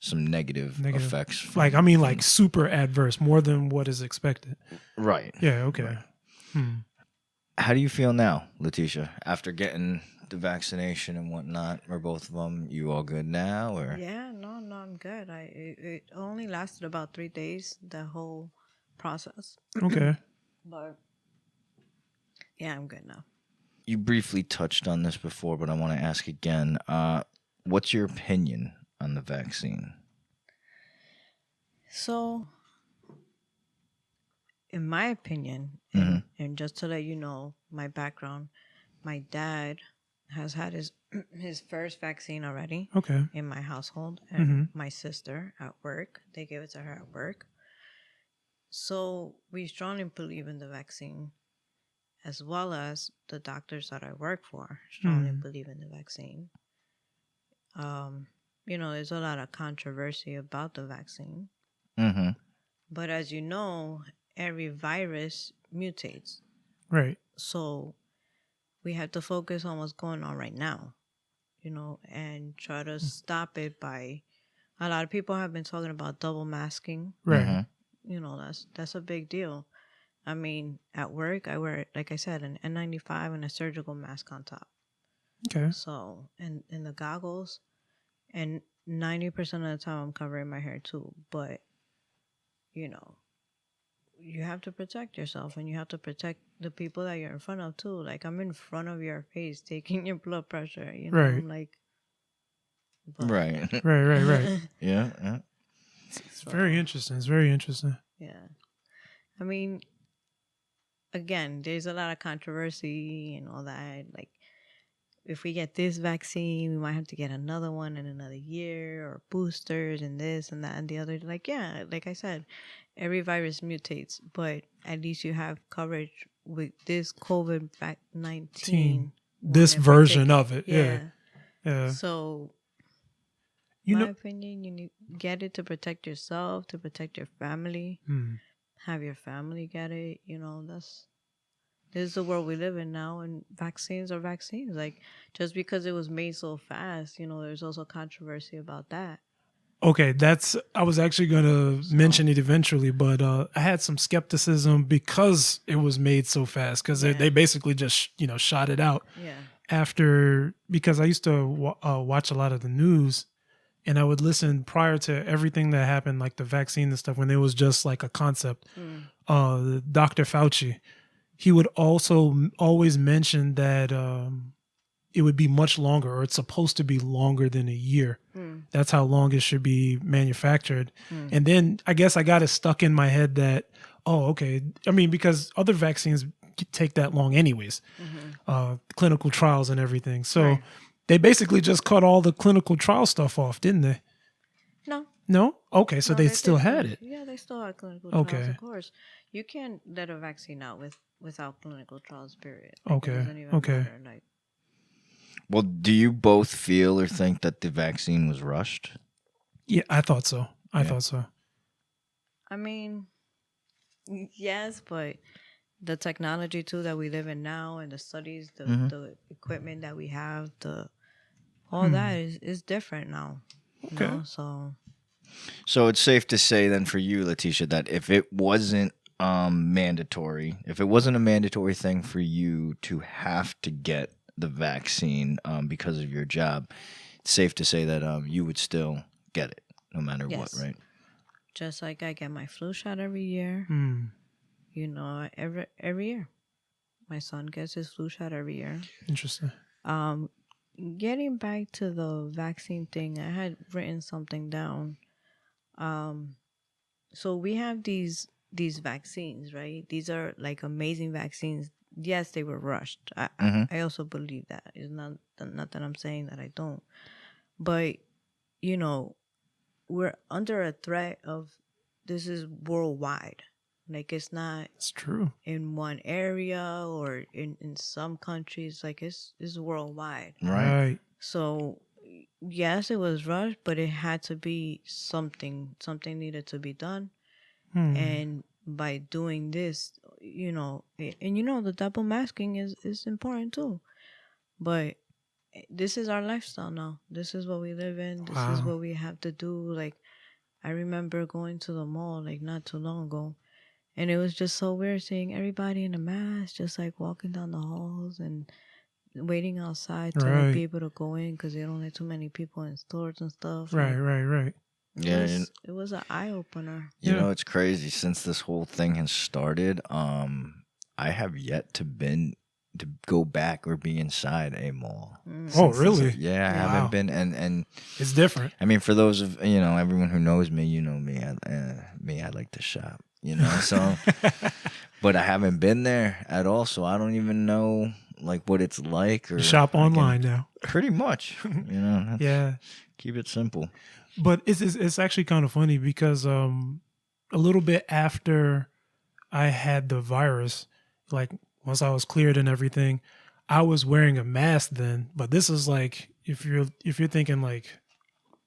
some negative effects. From, Like, I mean, like super adverse, more than what is expected. right. Yeah. Okay. Right. How do you feel now, Leticia, after getting the vaccination and whatnot, or both of them? You all good now, or? Yeah, no, I'm good. It only lasted about 3 days, the whole process. Okay. But yeah, I'm good now. You briefly touched on this before, but I want to ask again. What's your opinion on the vaccine? So, in my opinion, and just to let you know my background, my dad has had his first vaccine already. Okay. In my household, and my sister at work, they gave it to her at work. So we strongly believe in the vaccine, as well as the doctors that I work for strongly believe in the vaccine. There's a lot of controversy about the vaccine. But as you know, every virus mutates. Right. So we have to focus on what's going on right now, and try to stop it by, a lot of people have been talking about double masking. Right. That's a big deal. I mean, at work, I wear, like I said, an N95 and a surgical mask on top. Okay. So, and the goggles, and 90% of the time I'm covering my hair too. But, you have to protect yourself, and you have to protect the people that you're in front of too. Like, I'm in front of your face taking your blood pressure, Right. I'm like, but, Right. Right. Yeah. It's very interesting. It's very interesting. yeah. I mean, again, there's a lot of controversy and all that. Like, if we get this vaccine, we might have to get another one in another year, or boosters and this and that and the other. Like, yeah, like I said, every virus mutates, but at least you have coverage with this COVID-19. This version of it. Yeah. So, my opinion, you need get it to protect yourself, to protect your family. Have your family get it. This is the world we live in now, and vaccines are vaccines. Like, just because it was made so fast, there's also controversy about that. Okay, I was actually going to mention it eventually, but I had some skepticism because it was made so fast, because they basically just, shot it out. Yeah. Because I used to watch a lot of the news, and I would listen prior to everything that happened, like the vaccine and stuff, when it was just like a concept. Dr. Fauci, he would also always mention that it would be much longer, or it's supposed to be longer than a year. That's how long it should be manufactured. And then I guess I got it stuck in my head that, okay. I mean, because other vaccines take that long anyways, clinical trials and everything. So they basically just cut all the clinical trial stuff off, didn't they? No? Okay, so they still had it. Yeah, they still had clinical trials, of course. You can't let a vaccine out without clinical trials, period. Like, it doesn't even matter. Like, well, do you both feel or think that the vaccine was rushed? Yeah, I thought so. I thought so. I mean, yes, but the technology too that we live in now, and the studies, the equipment that we have, all that is different now. Okay. So it's safe to say then for you, Leticia, that if it wasn't mandatory, if it wasn't a mandatory thing for you to have to get the vaccine because of your job, it's safe to say that you would still get it no matter what, right? Just like I get my flu shot every year. Every year. My son gets his flu shot every year. Interesting. Getting back to the vaccine thing, I had written something down. so we have these vaccines, right? These are like amazing vaccines. Yes, they were rushed. I also believe that. It's not that I'm saying that I don't. But, you know, we're under a threat of this is worldwide. Like, it's not It's true. in one area or in some countries. Like, it's worldwide. Right. So, yes, it was rushed, but it had to be something. Something needed to be done. And by doing this, you know, and you know, the double masking is important too. But this is our lifestyle now. This is what we live in. This is what we have to do. Like, I remember going to the mall like not too long ago, and it was just so weird seeing everybody in a mask, just like walking down the halls and waiting outside to let people to go in because they don't let too many people in stores and stuff. Right. Yeah, It was an eye opener. you know, it's crazy. Since this whole thing has started, I have yet to go back or be inside a mall. Oh, really? I haven't been, and it's different. I mean, for those of everyone who knows me, you know me. I like to shop. You know, so, but I haven't been there at all, so I don't even know like what it's like. Or you shop online now. Pretty much. You know. Yeah. Keep it simple. But it's actually kind of funny because a little bit after I had the virus, like once I was cleared and everything, I was wearing a mask then. But this is like if you're thinking like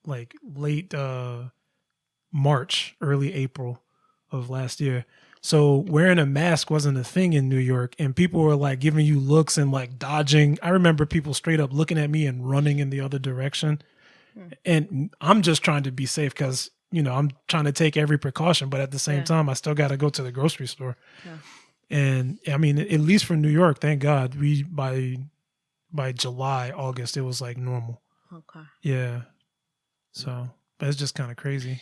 late March, early April of last year. So wearing a mask wasn't a thing in New York, and people were like giving you looks and like dodging. I remember people straight up looking at me and running in the other direction. And I'm just trying to be safe because, you know, I'm trying to take every precaution, but at the same time, I still got to go to the grocery store. Yeah. And I mean, at least for New York, thank God, we by July, August, it was like normal. Okay. Yeah. So, but it's just kind of crazy.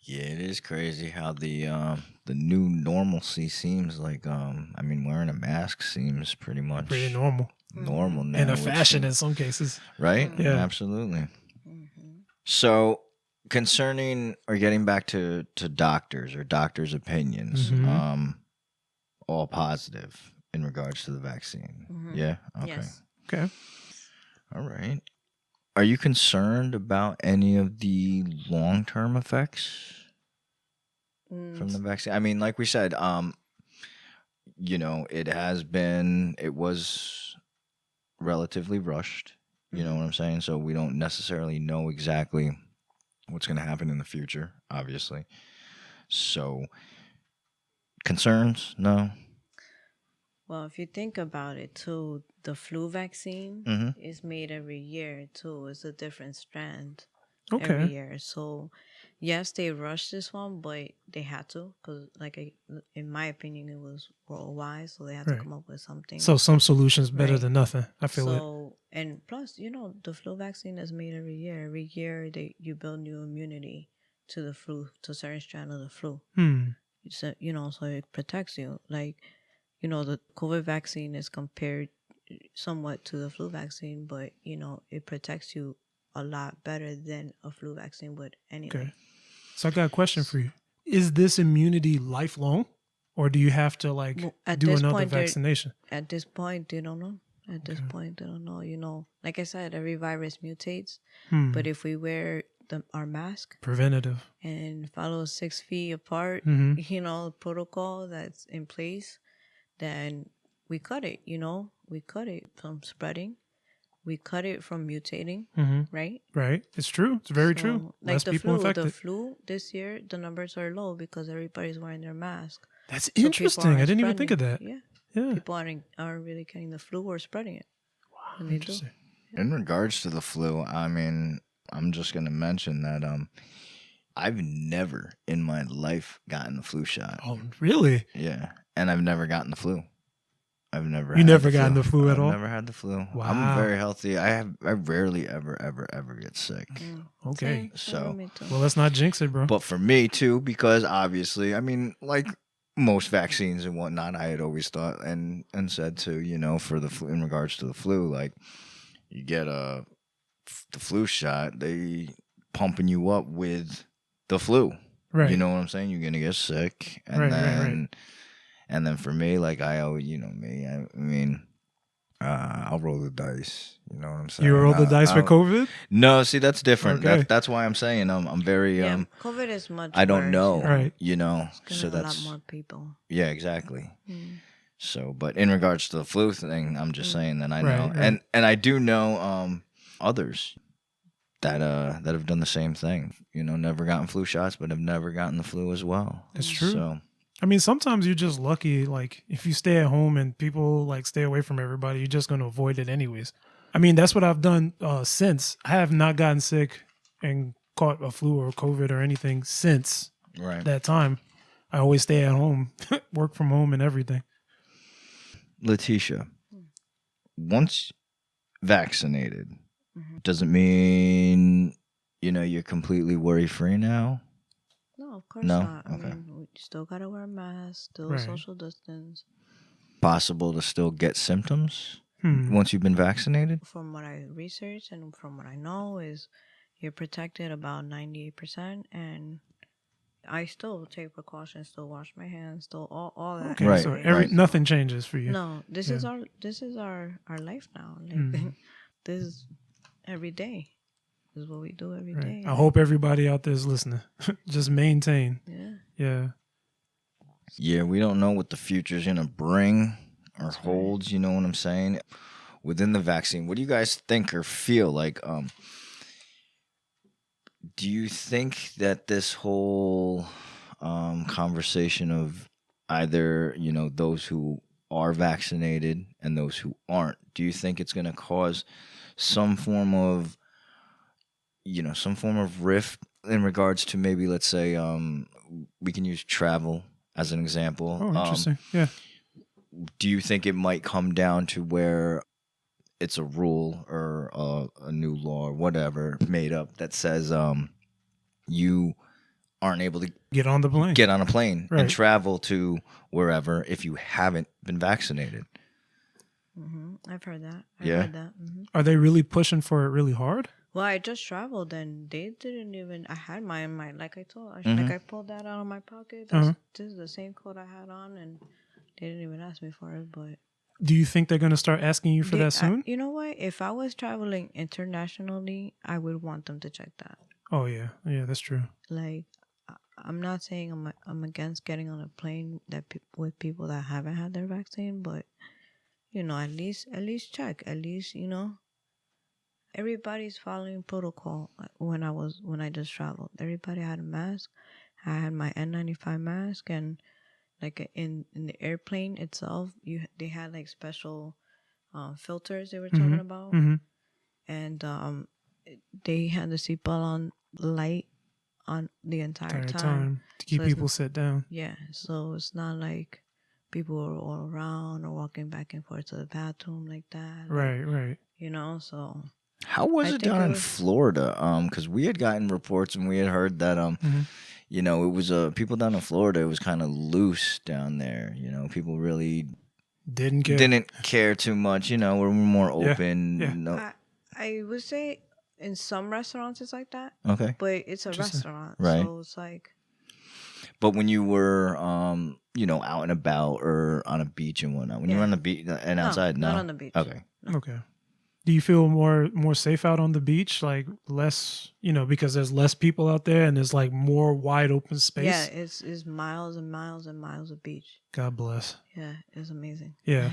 Yeah, it is crazy how the new normalcy seems like. I mean, wearing a mask seems pretty much normal. Normal now, and a fashion in some cases. Right? Yeah, absolutely. So, concerning or getting back to doctors or doctors' opinions, all positive in regards to the vaccine. Yeah. Okay. Yes. Okay. All right. Are you concerned about any of the long-term effects from the vaccine? I mean, like we said, you know, it was relatively rushed. You know what I'm saying? So we don't necessarily know exactly what's going to happen in the future, obviously. So, concerns? No? Well, if you think about it, too, the flu vaccine is made every year, too. It's a different strand every year. So, yes, they rushed this one, but they had to because, like, in my opinion, it was worldwide, so they had to come up with something. So, some solutions better than nothing. I feel it. And plus, you know, the flu vaccine is made every year. Every year, you build new immunity to the flu, to a certain strand of the flu. So, you know, so it protects you. Like, you know, the COVID vaccine is compared somewhat to the flu vaccine, but, you know, it protects you a lot better than a flu vaccine would anyway. Okay. So I got a question for you. Is this immunity lifelong, or do you have to, like, do another vaccination? At this point, they don't know. At this point, they don't know. You know, like I said, every virus mutates. But if we wear our mask, preventative, and follow 6 feet apart, you know, protocol that's in place, then we cut it. You know, we cut it from spreading. We cut it from mutating. Right. Right. It's true. It's very true. Like Less people infected. The flu this year, the numbers are low because everybody's wearing their mask. That's interesting. I didn't even think of that. Yeah. People aren't really getting the flu or spreading it. Wow, interesting. In regards to the flu, I mean, I'm just going to mention that I've never in my life gotten the flu shot. Oh, really? Yeah. And I've never gotten the flu. I've never gotten the flu at all? I've never had the flu. Wow. I'm very healthy. I rarely ever get sick. Okay. So, well, let's not jinx it, bro. But for me too, because obviously, I mean, like most vaccines and whatnot, I had always thought and said too, you know, for the flu, in regards to the flu, like you get the flu shot, they pumping you up with the flu. Right. You know what I'm saying? You're gonna get sick, and Right, then right. and then for me, like I always, you know me. I mean, I'll roll the dice. You know what I'm saying? You roll the dice for COVID? No, see, that's different. Okay. That's why I'm saying I'm very Yeah, COVID is much I don't worse, know, Right. you know. It's gonna So have a that's lot more people. yeah, exactly. Mm. So, but in regards to the flu thing, I'm just saying that I know, Right. and I do know others that have done the same thing. You know, never gotten flu shots, but have never gotten the flu as well. It's true. So I mean, sometimes you're just lucky. Like, if you stay at home and people like stay away from everybody, you're just going to avoid it anyways. I mean, that's what I've done since. I have not gotten sick and caught a flu or COVID or anything since right. that time. I always stay at home, work from home and everything. Leticia, once vaccinated, doesn't mean you're completely worry free now. No, of course No? not. I Okay. mean, we still gotta wear masks, still Right. social distance. Possible to still get symptoms Hmm. once you've been vaccinated? From what I researched and from what I know is you're protected about 98%, and I still take precautions, still wash my hands, still all that. Okay, Right, so right. nothing changes for you. No, this Yeah. is our life now. Like this is every day. This is what we do every day. Right. I hope everybody out there is listening. Just maintain. Yeah. Yeah. Yeah, we don't know what the future's gonna bring or holds. You know what I'm saying? Within the vaccine, what do you guys think or feel like? Do you think that this whole conversation of either those who are vaccinated and those who aren't, do you think it's gonna cause some form of rift in regards to maybe, let's say, we can use travel as an example. Oh, interesting. Yeah. Do you think it might come down to where it's a rule or a new law or whatever made up that says you aren't able to Get on the plane. get on a plane Right. and travel to wherever if you haven't been vaccinated? I've heard that. Yeah. Read that. Are they really pushing for it really hard? Well, I just traveled and they didn't even. I had my like I told, like I pulled that out of my pocket. This is the same coat I had on, and they didn't even ask me for it. But Do you think they're going to start asking you for that soon? you know what? If I was traveling internationally, I would want them to check that. Oh, yeah. Yeah, that's true. Like, I'm not saying I'm against getting on a plane with people that haven't had their vaccine, but at least check. At least everybody's following protocol. When I just traveled, everybody had a mask. I had my N95 mask, and like in the airplane itself, they had like special filters they were talking about, and they had the seatbelt on light on the entire time to keep people sit down. Yeah, so it's not like people are all around or walking back and forth to the bathroom like that. Right. So How was it down in Florida? Because we had gotten reports and we had heard that it was people down in Florida. It was kind of loose down there. People really didn't care too much. We're more open. Yeah. No. I would say in some restaurants it's like that. Okay. But it's a restaurant, right? So it's like. But when you were out and about or on a beach and whatnot, when you were on the beach and outside, not on the beach. Okay. No. Okay. Do you feel more safe out on the beach? Like less, because there's less people out there and there's like more wide open space? Yeah, it's miles and miles and miles of beach. God bless. Yeah, it's amazing. Yeah.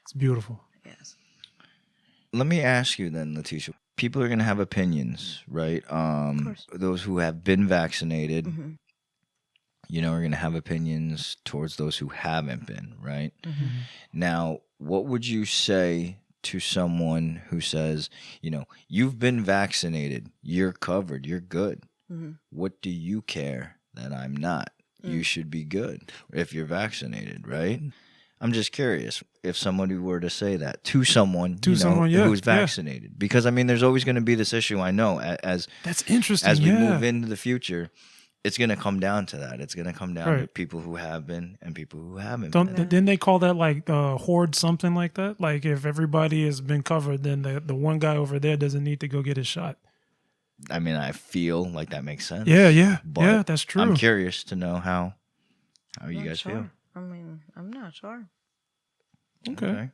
It's beautiful. Yes. Let me ask you then, Leticia. People are going to have opinions, right? Of course. Those who have been vaccinated, Mm-hmm. are going to have opinions towards those who haven't been, right? Mm-hmm. Now, what would you say to someone who says, you've been vaccinated, you're covered, you're good. Mm-hmm. What do you care that I'm not? You should be good if you're vaccinated, right? I'm just curious if somebody were to say that to someone, who's vaccinated. Because, there's always going to be this issue, I know, as that's interesting. As we move into the future, it's going to come down to that. It's going to come down to people who have been and people who haven't been. Didn't they call that like the horde something like that? Like if everybody has been covered, then the one guy over there doesn't need to go get his shot. I mean, I feel like that makes sense. Yeah, But that's true. I'm curious to know how you Not guys sure. feel. I mean, I'm not sure. Okay.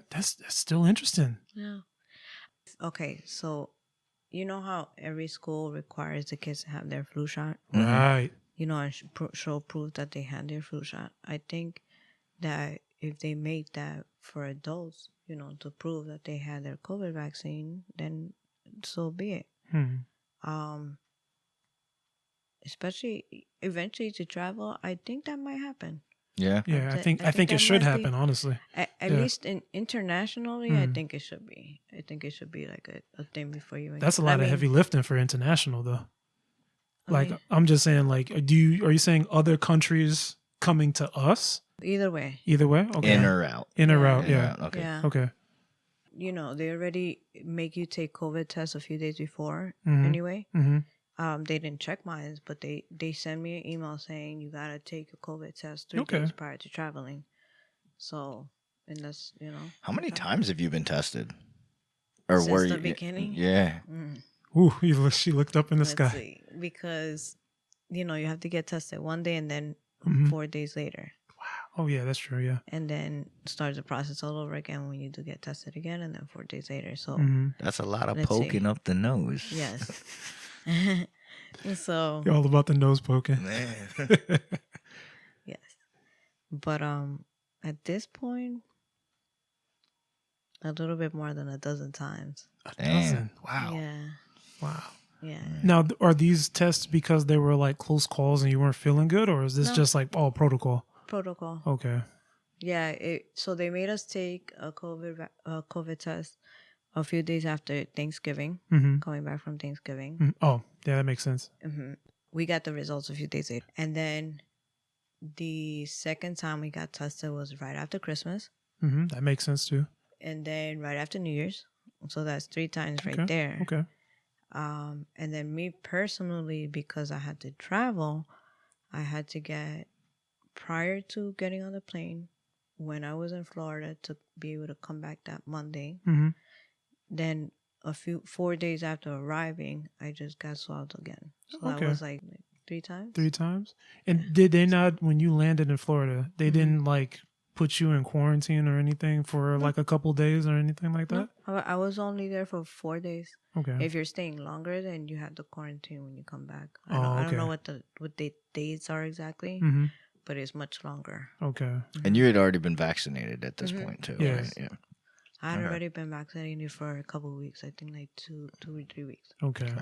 That's still interesting. Yeah. Okay, so you know how every school requires the kids to have their flu shot? Right. You know, and show proof that they had their flu shot. I think that if they make that for adults, you know, to prove that they had their COVID vaccine, then so be it. Especially eventually to travel, I think that might happen. Yeah. Yeah, I think it that should might happen, be, honestly. At least internationally, I think it should be. I think it should be like a thing before you. That's a lot of heavy lifting for international, though. Like, mean, I'm just saying, like, are you saying other countries coming to us? Either way. Either way? Okay. In or out. In or out, In or yeah. out, okay. Yeah. Okay. You know, they already make you take COVID tests a few days before Mhm. anyway. Mm-hmm. They didn't check mine, but they send me an email saying you gotta take a COVID test 3 Okay. days prior to traveling. So, and that's, you know. How many times have you been tested? Or Since were the you? beginning? Yeah. Ooh, she looked up in the Let's sky. see. Because, you know, you have to get tested one day and then 4 days later. Oh, yeah, that's true, yeah. And then start the process all over again when you do get tested again and then 4 days later. So, That's a lot of Let's see. poking up the nose. yes. So, You're all about the nose poking. Man. yes. But at this point, a little bit more than a dozen times. A dozen. Wow. Yeah. Wow. Yeah. Now, are these tests because they were like close calls and you weren't feeling good, or is this No. just like protocol? Protocol. Okay. Yeah. So they made us take a COVID test a few days after Thanksgiving, coming back from Thanksgiving. Oh, yeah, that makes sense. We got the results a few days later. And then the second time we got tested was right after Christmas. That makes sense too. And then right after New Year's. So that's 3 times right Okay. there. Okay. And then me personally, because I had to travel, I had to get, prior to getting on the plane, when I was in Florida to be able to come back that Monday, then 4 days after arriving, I just got swabbed again. So that was like 3 times. 3 times? And did they not, when you landed in Florida, they didn't like put you in quarantine or anything for like a couple days or anything like that? No, I was only there for 4 days. Okay. If you're staying longer, then you have to quarantine when you come back. Oh, I don't know what the dates are exactly, but it's much longer. Okay. And you had already been vaccinated at this point too. Yeah. Right? Yeah. I had already been vaccinated for a couple of weeks. I think like 2 or 3 weeks. Okay.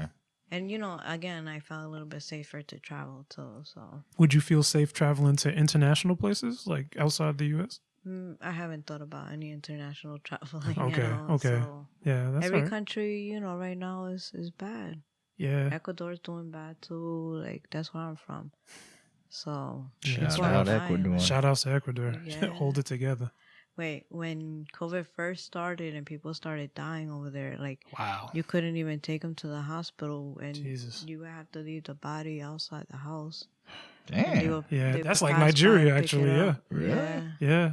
And you know, again, I felt a little bit safer to travel too. So, would you feel safe traveling to international places like outside the U.S.? I haven't thought about any international traveling. Okay. You know, Okay. So Yeah, that's every all right. country, you know, right now is bad. Yeah. Ecuador's doing bad too. Like that's where I'm from. So Shout out Ecuador. Shout outs to Ecuador. Yeah. Hold it together. Wait, when COVID first started and people started dying over there, like Wow. you couldn't even take them to the hospital, and Jesus. you would have to leave the body outside the house. Damn. Yeah, that's like Nigeria, actually. Yeah. Really? Yeah. Yeah.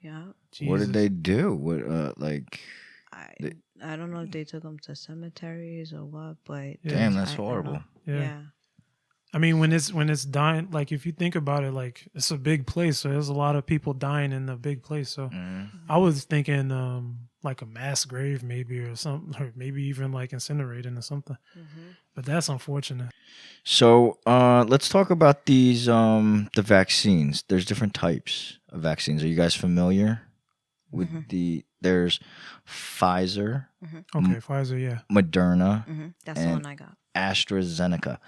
Yeah. Jesus. What did they do? What like? I don't know if they took them to cemeteries or what, but Damn, that's I don't horrible. know. Yeah. Yeah. I mean, when it's dying, like if you think about it, like it's a big place, so there's a lot of people dying in a big place. So I was thinking, like a mass grave maybe or something, or maybe even like incinerating or something. But that's unfortunate. So let's talk about these the vaccines. There's different types of vaccines. Are you guys familiar with there's Pfizer, Okay, Pfizer, yeah. Moderna, That's the and one I got. AstraZeneca.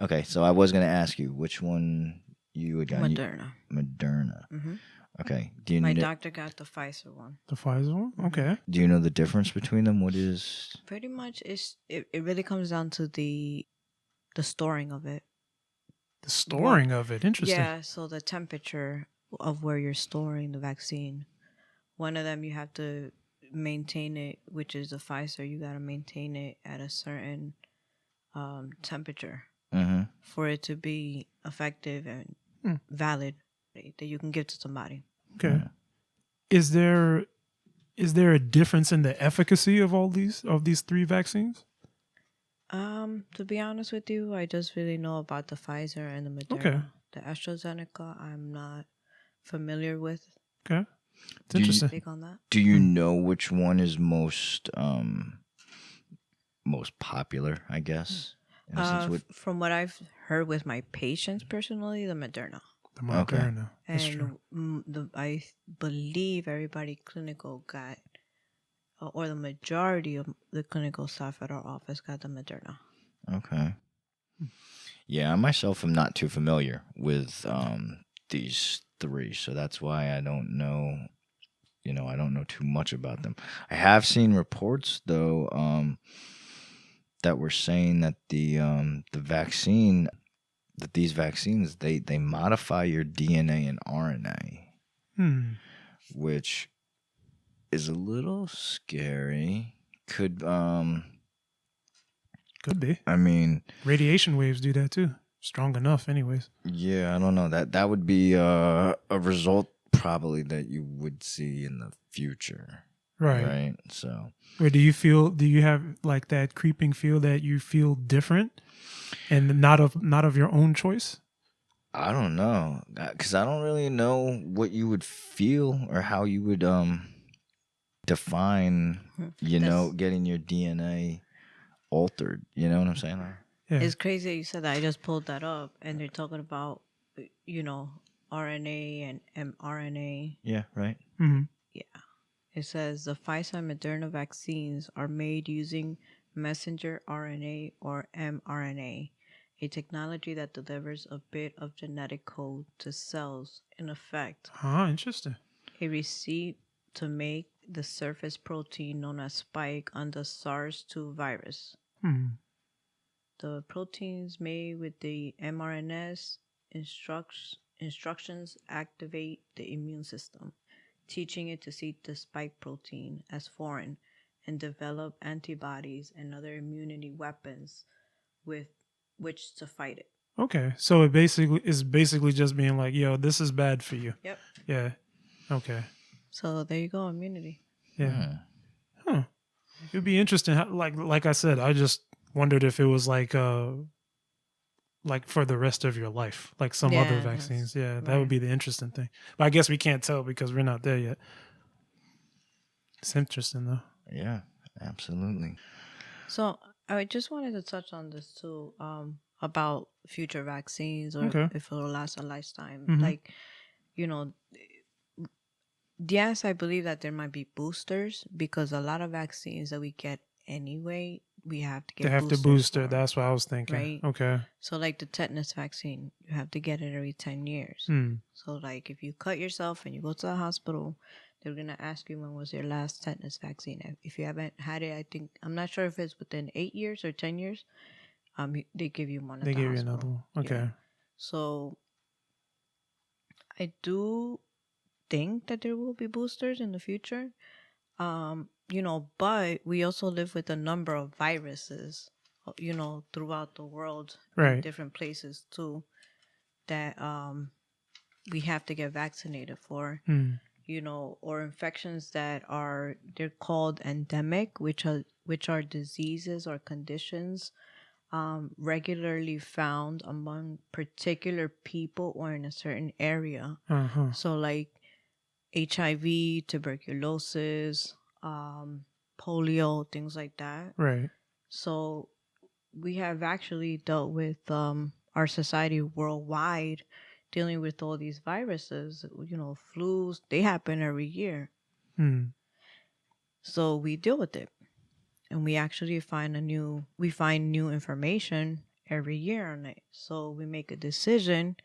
Okay, so I was gonna ask you which one you had gotten. Moderna. Moderna. Okay. Do you My know, doctor got the Pfizer one. The Pfizer one? Okay. do you know the difference between them? What is? Pretty much, it really comes down to the storing of it. The storing of it. Interesting. Yeah, so the temperature of where you're storing the vaccine. One of them you have to maintain it, which is the Pfizer. You got to maintain it at a certain temperature for it to be effective and valid that you can give to somebody. Okay. Is there a difference in the efficacy of all these 3 vaccines? To be honest with you, I just really know about the Pfizer and the Moderna. Okay. The AstraZeneca, I'm not familiar with. Okay. It's Do you- interesting. Big on that. Do you know which one is most popular? I guess. In a sense, From what I've heard with my patients personally, the Moderna. The Moderna. That's true. And I believe everybody clinical got, or the majority of the clinical staff at our office got the Moderna. Okay. Yeah, I myself am not too familiar with these three, so that's why I don't know. I don't know too much about them. I have seen reports though that were saying that the vaccine, that these vaccines, they modify your DNA and RNA, which is a little scary. Could be. I mean, radiation waves do that too. Strong enough, anyways. Yeah, I don't know. That would be a result probably that you would see in the future. Right. So, Where do you have like that creeping feel that you feel different and not of your own choice? I don't know, because I don't really know what you would feel or how you would define, getting your DNA altered. You know what I'm saying? Yeah. It's crazy that you said that. I just pulled that up, and they're talking about, RNA and mRNA. Yeah, right. Mm-hmm. Yeah. It says the Pfizer and Moderna vaccines are made using messenger RNA or mRNA, a technology that delivers a bit of genetic code to cells. In effect, Interesting. a receipt to make the surface protein known as spike on the SARS-2 virus. The proteins made with the mRNAs instructions activate the immune system, teaching it to see the spike protein as foreign and develop antibodies and other immunity weapons with which to fight it. Okay, so it basically just being like, yo, this is bad for you. Yep. Yeah. Okay. So there you go, immunity. Yeah. Huh. It'd be interesting. Like I said, I just wondered if it was like for the rest of your life, like some other vaccines. Yeah, that would be the interesting thing. But I guess we can't tell because we're not there yet. It's interesting though. Yeah, absolutely. So I just wanted to touch on this too, about future vaccines or if it will last a lifetime. Mm-hmm. Like, yes, I believe that there might be boosters because a lot of vaccines that we get anyway, we have to get. They have to booster. That's what I was thinking. Right. Okay. So like the tetanus vaccine, you have to get it every 10 years. So like if you cut yourself and you go to the hospital, they're gonna ask you when was your last tetanus vaccine. If you haven't had it, I'm not sure if it's within 8 years or 10 years. They give you one. They give you another one. Okay. Yeah. So I do think that there will be boosters in the future. But we also live with a number of viruses, throughout the world, in different places too, that we have to get vaccinated for, or infections that they're called endemic, which are diseases or conditions regularly found among particular people or in a certain area. So like HIV, tuberculosis, polio, things like that. Right. So we have actually dealt with our society worldwide dealing with all these viruses. Flus, they happen every year. So we deal with it. And we actually find new information every year on it. So we make a decision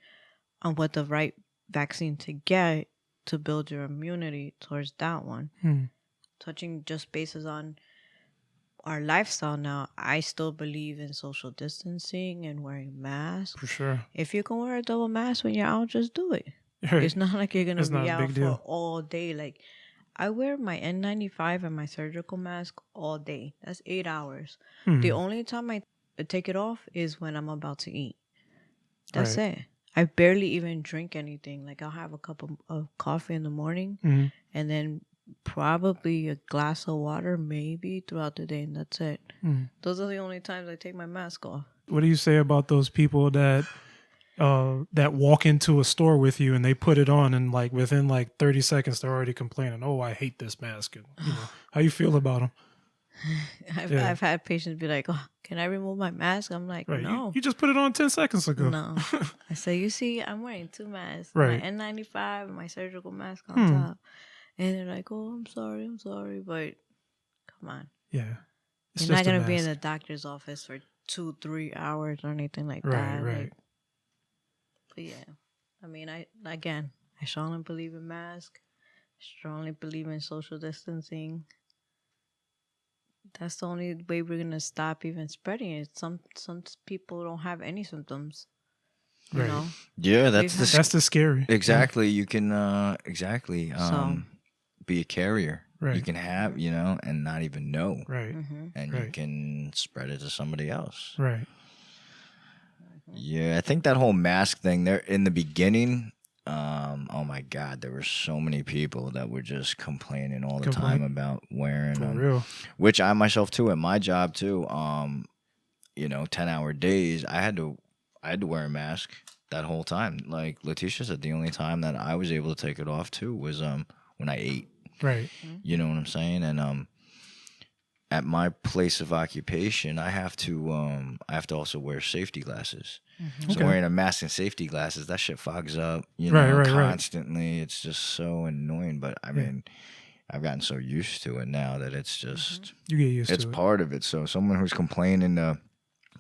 on what the right vaccine to get to build your immunity towards that one. Touching just bases on our lifestyle now, I still believe in social distancing and wearing masks. For sure. If you can wear a double mask when you're out, just do it. Right. It's not like you're going to be out for deal. all day. Like, I wear my N95 and my surgical mask all day. That's 8 hours. The only time I take it off is when I'm about to eat. That's it. I barely even drink anything. Like, I'll have a cup of coffee in the morning and then probably a glass of water, maybe throughout the day, and that's it. Those are the only times I take my mask off. What do you say about those people that walk into a store with you and they put it on and like within like 30 seconds they're already complaining, "Oh, I hate this mask." And, how you feel about them? I've had patients be like, "Oh, can I remove my mask?" I'm like, Right. "No, You just put it on 10 seconds ago. no." I say, "You see, I'm wearing 2 masks, Right. my N95 and my surgical mask on top." And they're like, "Oh, I'm sorry," but come on, Yeah. It's you're not just a gonna be in mask. the doctor's office for 2-3 hours or anything like Right, that. right. Like, but yeah, I mean, I strongly believe in masks. Strongly believe in social distancing. That's the only way we're gonna stop even spreading it. Some people don't have any symptoms. You Right. know? Yeah, We've had- That's the scary. exactly. You can So- be a carrier. Right. You can have, and not even know. Right. And you Right. can spread it to somebody else. Right. Yeah, I think that whole mask thing there in the beginning, oh my God, there were so many people that were just complaining all the time about wearing For them. real. Which I myself too, at my job too, 10-hour days, I had to wear a mask that whole time. Like Leticia said, the only time that I was able to take it off too was when I ate. Right. You know what I'm saying? And at my place of occupation, I have to also wear safety glasses. So Okay. wearing a mask and safety glasses, that shit fogs up, Right. constantly. It's just so annoying. But I mean, I've gotten so used to it now that it's just You get used it's to it. part of it. So someone who's complaining to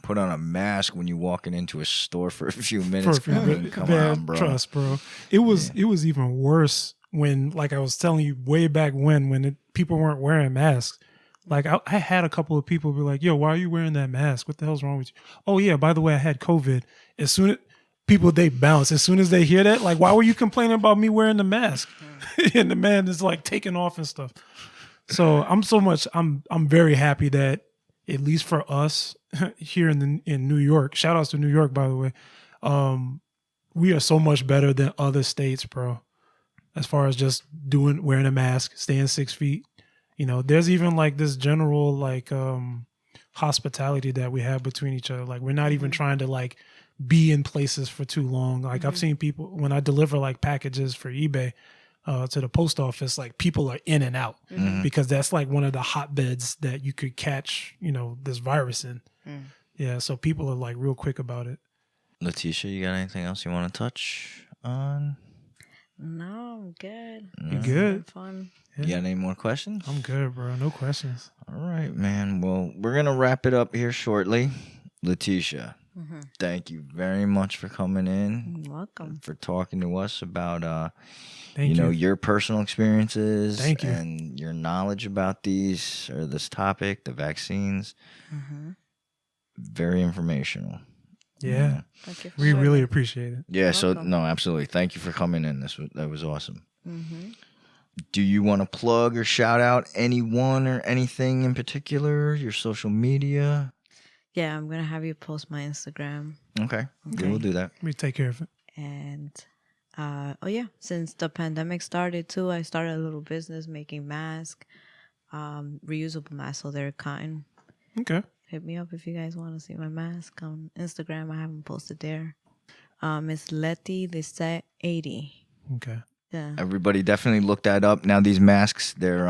put on a mask when you're walking into a store for a few minutes, come on, bro. Trust, bro. It was even worse when, like I was telling you way back when people weren't wearing masks. Like I had a couple of people be like, "Yo, why are you wearing that mask? What the hell's wrong with you?" "Oh yeah, by the way, I had COVID." As soon as they bounce, as soon as they hear that, like, "Why were you complaining about me wearing the mask?" And the man is like taking off and stuff. So I'm very happy that at least for us here in New York, shout outs to New York, by the way, we are so much better than other states, bro. As far as just wearing a mask, staying 6 feet. There's even like this general like hospitality that we have between each other. Like we're not even trying to like be in places for too long. Like I've seen people when I deliver like packages for eBay to the post office, like people are in and out because that's like one of the hotbeds that you could catch, this virus in. Yeah, so people are like real quick about it. Leticia, you got anything else you want to touch on? No, I'm good. You good? Fun. You got any more questions? I'm good, bro. No questions. All right, man. Well, we're going to wrap it up here shortly. Leticia, thank you very much for coming in. You're welcome. For talking to us about, Thank you. your personal experiences. Thank you. And your knowledge about this topic, the vaccines. Very informational. Yeah. Thank you. We really appreciate it. Yeah, so, welcome. no, absolutely. Thank you for coming in. That was awesome. Do you want to plug or shout out anyone or anything in particular? Your social media? Yeah, I'm gonna have you post my Instagram. Okay. Yeah, we'll do that. We take care of it. And since the pandemic started too, I started a little business making masks, reusable masks, so they're cotton. Okay. Hit me up if you guys want to see my mask on Instagram. I haven't posted there. It's Leticia 80. Okay. Yeah. Everybody definitely look that up. Now these masks, they're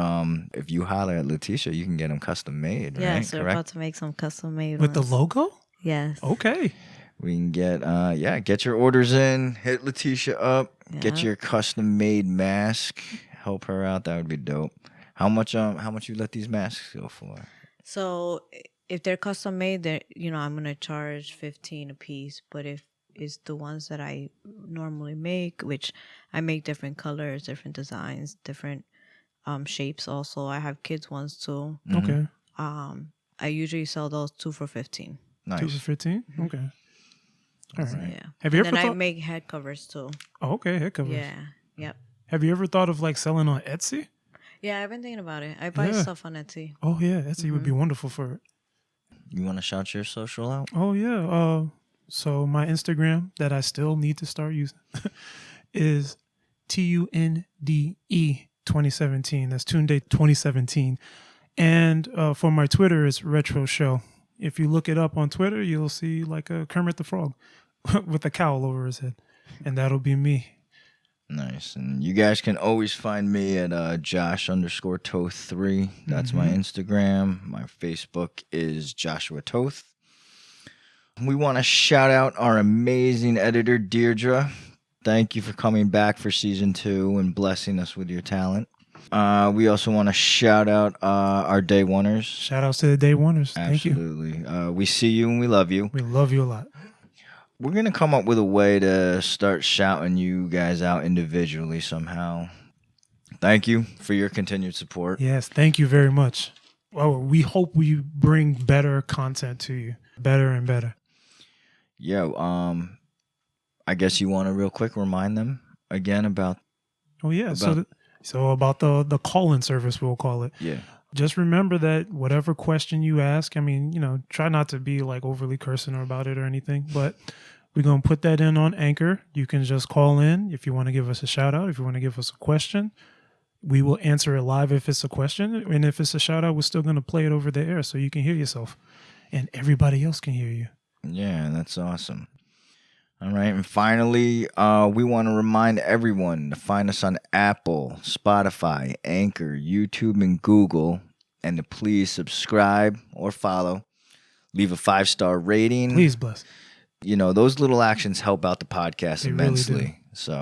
if you holler at Leticia, you can get them custom made, right? Yes, we're Correct? about to make some custom made With the ones. logo? Yes. Okay. We can get your orders in, hit Leticia up, get Yeah. your custom made mask, help her out. That would be dope. How much you let these masks go for? So if they're custom made, I'm gonna charge $15 a piece. But if it's the ones that I normally make, which I make different colors, different designs, different shapes. Also, I have kids ones too. Okay. I usually sell those 2 for $15. Nice. 2 for 15? Okay. All So, right. yeah. Have you And ever then I thought? make head covers too. Oh, okay. Head covers. Yeah. Yep. Have you ever thought of like selling on Etsy? Yeah, I've been thinking about it. I buy Yeah. stuff on Etsy. Oh yeah, Etsy would be wonderful for it. You want to shout your social out? Oh yeah. So my Instagram that I still need to start using is TUNDE 2017. That's Tune Day 2017. And for my Twitter, it's Retro Show. If you look it up on Twitter, you'll see like a Kermit the Frog with a cowl over his head. And that'll be me. Nice. And you guys can always find me at Josh_Toth3. That's my Instagram. My Facebook is Joshua Toth. We want to shout out our amazing editor, Deirdre. Thank you for coming back for season 2 and blessing us with your talent. We also want to shout out our day oneers. Shout outs to the day oneers. Thank you. Absolutely. We see you and we love you. We love you a lot. We're going to come up with a way to start shouting you guys out individually somehow. Thank you for your continued support. Yes, thank you very much. Well, we hope we bring better content to you. Better and better. Yeah, I guess you want to real quick remind them again about... Oh, yeah. So about the call-in service, we'll call it. Yeah. Just remember that whatever question you ask, I mean, try not to be like overly cursing about it or anything, but we're going to put that in on Anchor. You can just call in if you want to give us a shout out, if you want to give us a question. We will answer it live if it's a question. And if it's a shout out, we're still going to play it over the air so you can hear yourself and everybody else can hear you. Yeah, that's awesome. All right. And finally, we want to remind everyone to find us on Apple, Spotify, Anchor, YouTube, and Google. And to please subscribe or follow. Leave a 5-star rating. Please bless. Those little actions help out the podcast immensely. Really do. So,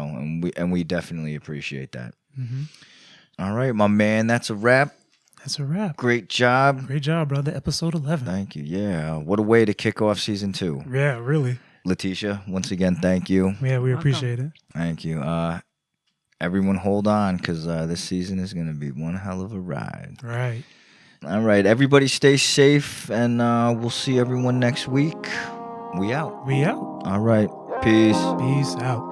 and we definitely appreciate that. Mm-hmm. All right, my man, that's a wrap. That's a wrap. Great job. Great job, brother. Episode 11. Thank you. Yeah. What a way to kick off season 2. Yeah, really. Leticia, once again, thank you. Yeah, we appreciate it. Thank you. Everyone hold on because this season is going to be one hell of a ride. Right. All right. Everybody stay safe, and we'll see everyone next week. We out. We out. All right. Peace. Peace out.